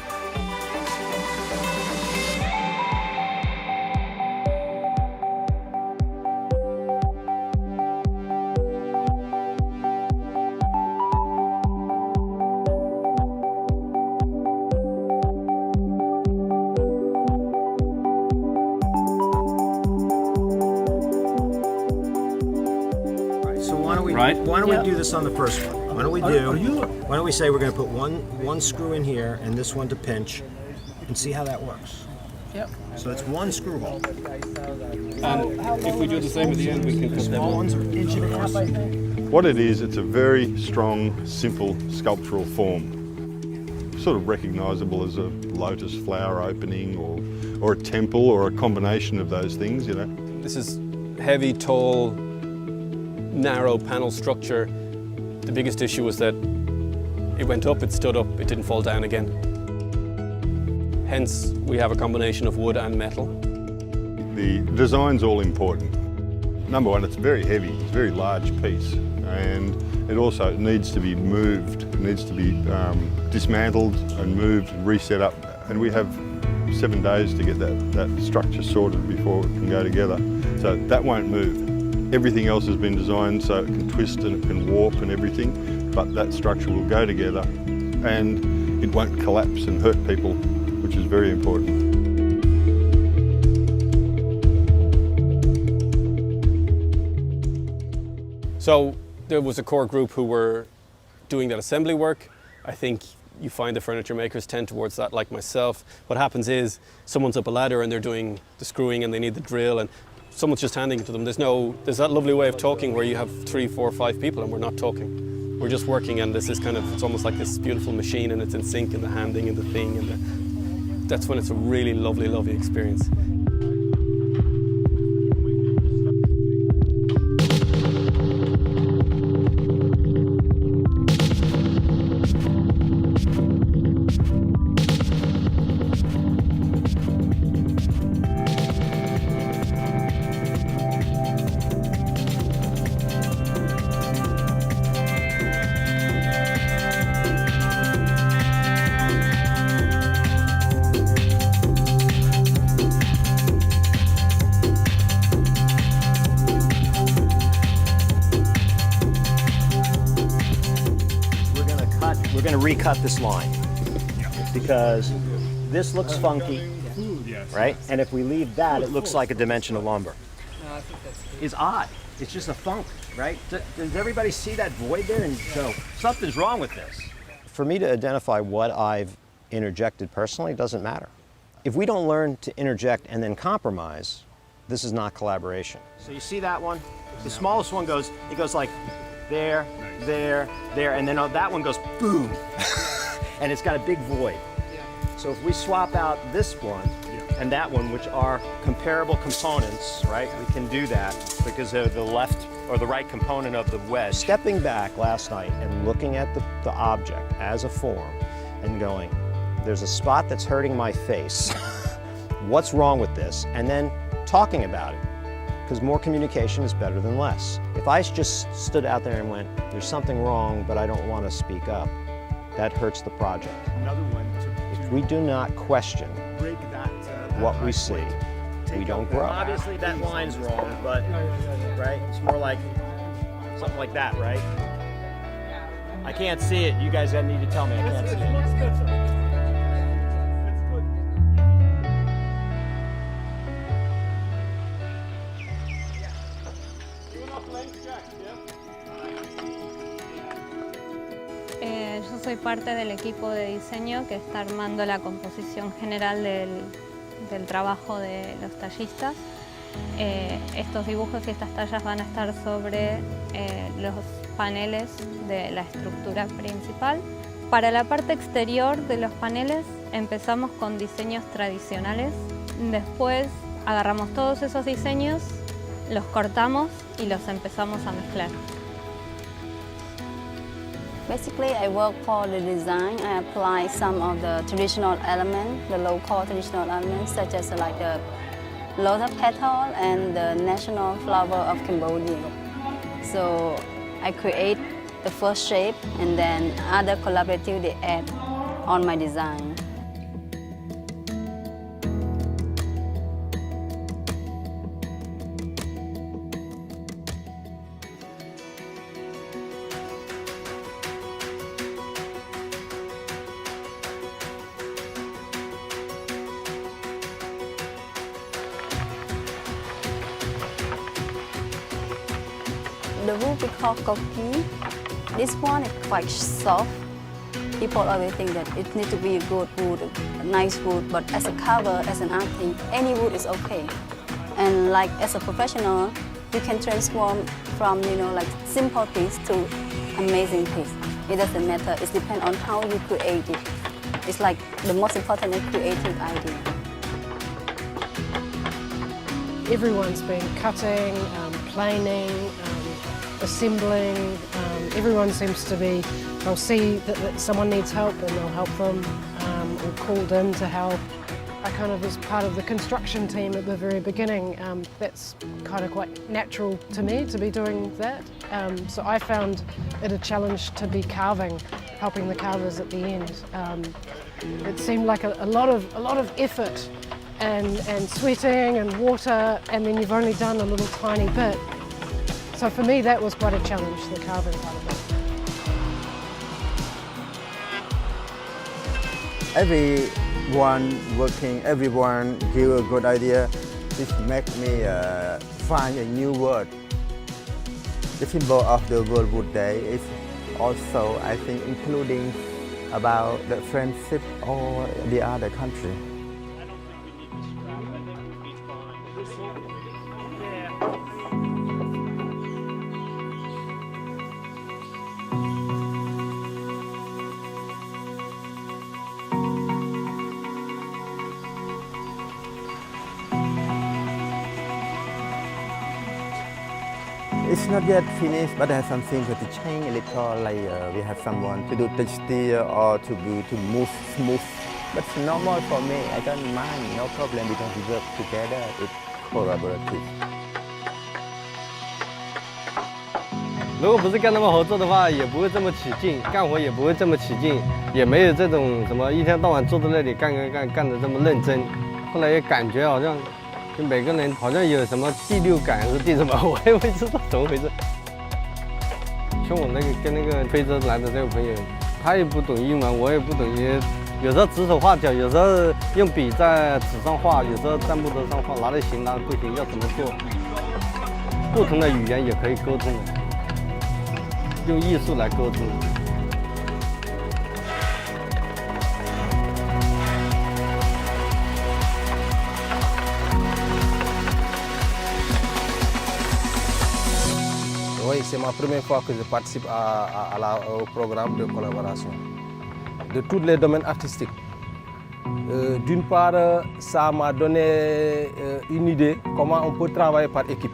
Why don't we do this on the first one? Why don't we say we're going to put one screw in here and this one to pinch, and see how that works. Yep. So it's one screw hole. And if we do the same at the end, we can put them small ones are an inch and a half, I think. What it is, it's a very strong, simple sculptural form. Sort of recognisable as a lotus flower opening or a temple or a combination of those things, This is heavy, tall, narrow panel structure. The biggest issue was that it went up, it stood up, it didn't fall down again. Hence, we have a combination of wood and metal. The design's all important. Number one, it's very heavy, it's a very large piece, and it also needs to be moved. It needs to be dismantled and moved and reset up. And we have 7 days to get that structure sorted before it can go together. So that won't move. Everything else has been designed so it can twist and it can warp and everything, but that structure will go together. And it won't collapse and hurt people, which is very important. So there was a core group who were doing that assembly work. I think you find the furniture makers tend towards that, like myself. What happens is someone's up a ladder and they're doing the screwing and they need the drill, and someone's just handing it to them. There's that lovely way of talking where you have 3, 4, 5 people and we're not talking. We're just working, and this is it's almost like this beautiful machine, and it's in sync, and the handing and the thing, and that's when it's a really lovely, lovely experience. We're going to recut this line because this looks funky, right? And if we leave that, it looks like a dimension of lumber. It's odd. It's just a funk, right? Does everybody see that void there? And so something's wrong with this. For me to identify what I've interjected personally doesn't matter. If we don't learn to interject and then compromise, this is not collaboration. So you see that one? The smallest one goes like there, there, there, and then that one goes boom. And it's got a big void. So if we swap out this one and that one, which are comparable components, right? We can do that because they're the left or the right component of the wedge. Stepping back last night and looking at the object as a form and going, there's a spot that's hurting my face. What's wrong with this? And then talking about it, because more communication is better than less. If I just stood out there and went, there's something wrong, but I don't want to speak up, that hurts the project. Another one If we do not question break that what we see, we don't grow. Obviously that line's wrong, but, right? It's more like something like that, right? I can't see it. You guys need to tell me I can't see it. Yo soy parte del equipo de diseño que está armando la composición general del trabajo de los tallistas. Estos dibujos y estas tallas van a estar sobre los paneles de la estructura principal. Para la parte exterior de los paneles empezamos con diseños tradicionales. Después agarramos todos esos diseños, los cortamos y los empezamos a mezclar. Basically, I work for the design. I apply some of the traditional elements, the local traditional elements, such as like the lotus petal and the national flower of Cambodia. So I create the first shape, and then other collaborative they add on my design. The wood we call Colloquium. This one is quite soft. People always think that it needs to be a good wood, a nice wood, but as a cover, as an artist, any wood is okay. And like as a professional, you can transform from, like simple piece to amazing piece. It doesn't matter, it depends on how you create it. It's like the most important is creative idea. Everyone's been cutting, planing, assembling. Everyone seems to be, they'll see that someone needs help and they'll help them, or called in to help. I kind of was part of the construction team at the very beginning. That's kind of quite natural to me to be doing that. So I found it a challenge to be carving, helping the carvers at the end. It seemed like a lot of effort and sweating and water, and then you've only done a little tiny bit. So for me, that was quite a challenge, the carving part of it. everyone working, everyone give a good idea. This makes me find a new word. The symbol of the World Wood Day is also, I think, including about the friendship or the other country. It's not yet finished, but I have something to change a little, like we have someone to do texture or to move smooth. But it's normal for me, I don't mind, no problem, because we work together, it's collaborative. 如果不是跟他们合作的话，也不会这么起劲，干活也不会这么起劲，也没有这种什么一天到晚坐在那里干得这么认真。后来也感觉好像。 就每个人好像有什么第六感还是第什么，我也不知道怎么回事。像我跟那个非洲来的这个朋友，他也不懂英文，我也不懂，有时候指手画脚，有时候用笔在纸上画，有时候在木头上画，哪里行哪里不行，要怎么做？不同的语言也可以沟通的，用艺术来沟通。 Oui, c'est ma première fois que je participe au programme de collaboration de tous les domaines artistiques. D'une part, ça m'a donné une idée comment on peut travailler par équipe.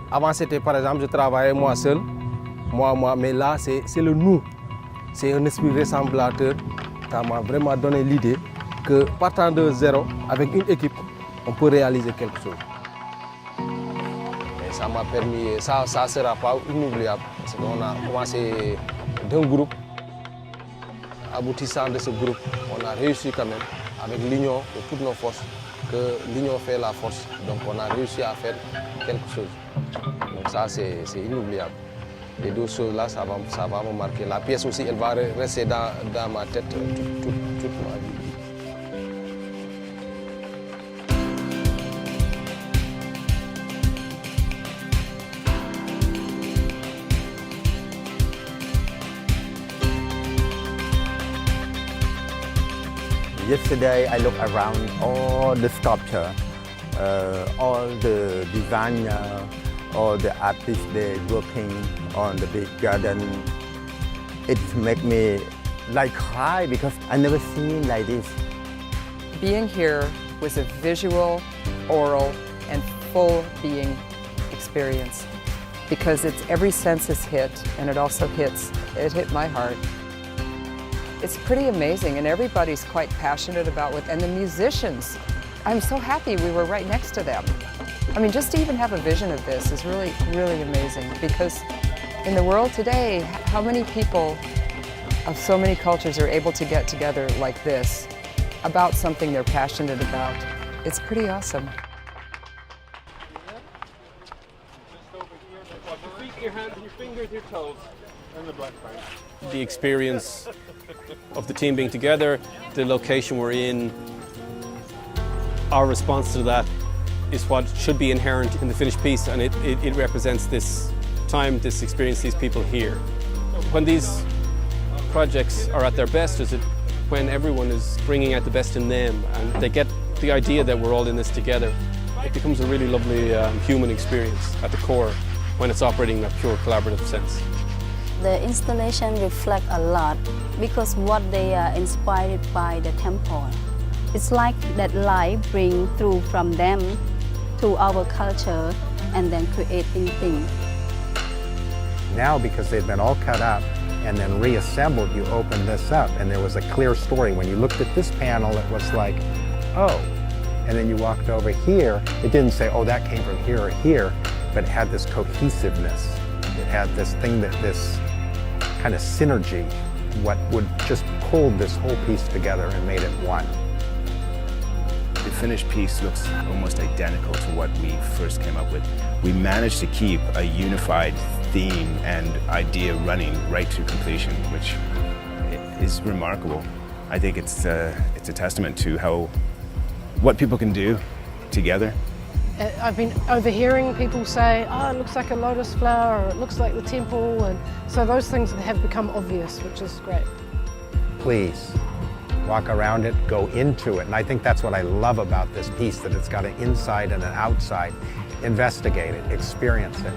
Avant, c'était par exemple, je travaillais moi seul, moi, mais là, c'est le nous. C'est un esprit ressemblateur. Ça m'a vraiment donné l'idée que partant de zéro, avec une équipe, on peut réaliser quelque chose. Ça m'a permis, ça ne sera pas inoubliable, parce qu'on a commencé d'un groupe, aboutissant de ce groupe, on a réussi quand même, avec l'union de toutes nos forces, que l'union fait la force, donc on a réussi à faire quelque chose. Donc ça, c'est inoubliable. Les deux choses-là, ça va me marquer. La pièce aussi, elle va rester dans ma tête toute ma vie. Yesterday, I looked around all the sculpture, all the designer, all the artists they working on the big garden. It made me like cry because I never seen like this. Being here was a visual, oral, and full being experience because every sense is hit, and it also hit my heart. It's pretty amazing, and everybody's quite passionate about it, and the musicians, I'm so happy we were right next to them. I mean, just to even have a vision of this is really, really amazing, because in the world today, how many people of so many cultures are able to get together like this about something they're passionate about? It's pretty awesome. Your hands, your fingers, your toes, and the black part. The experience of the team being together, the location we're in, our response to that is what should be inherent in the finished piece, and it represents this time, this experience, these people here. When these projects are at their best is it when everyone is bringing out the best in them and they get the idea that we're all in this together. It becomes a really lovely human experience at the core when it's operating in a pure collaborative sense. The installation reflects a lot because what they are inspired by the temple. It's like that light bring through from them to our culture and then creating things. Now, because they've been all cut up and then reassembled, you open this up and there was a clear story. When you looked at this panel, it was like, oh. And then you walked over here, it didn't say, oh, that came from here or here, but it had this cohesiveness. It had this thing this kind of synergy, what would just pull this whole piece together and made it one. The finished piece looks almost identical to what we first came up with. We managed to keep a unified theme and idea running right to completion, which is remarkable. I think it's a testament to what people can do together. I've been overhearing people say, oh, it looks like a lotus flower, or it looks like the temple, and so those things have become obvious, which is great. Please, walk around it, go into it, and I think that's what I love about this piece, that it's got an inside and an outside. Investigate it, experience it.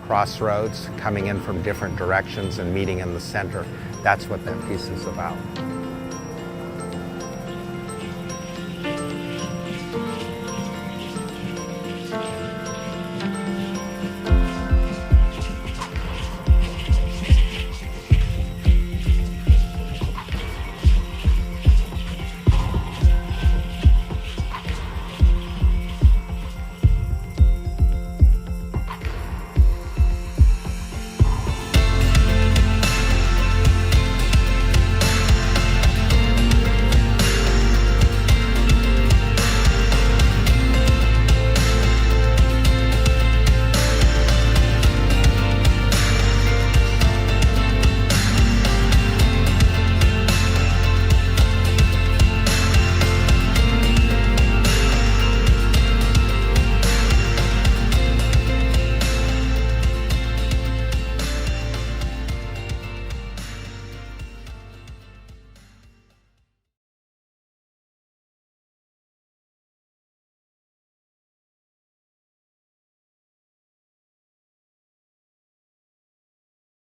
Crossroads, coming in from different directions and meeting in the center, that's what that piece is about.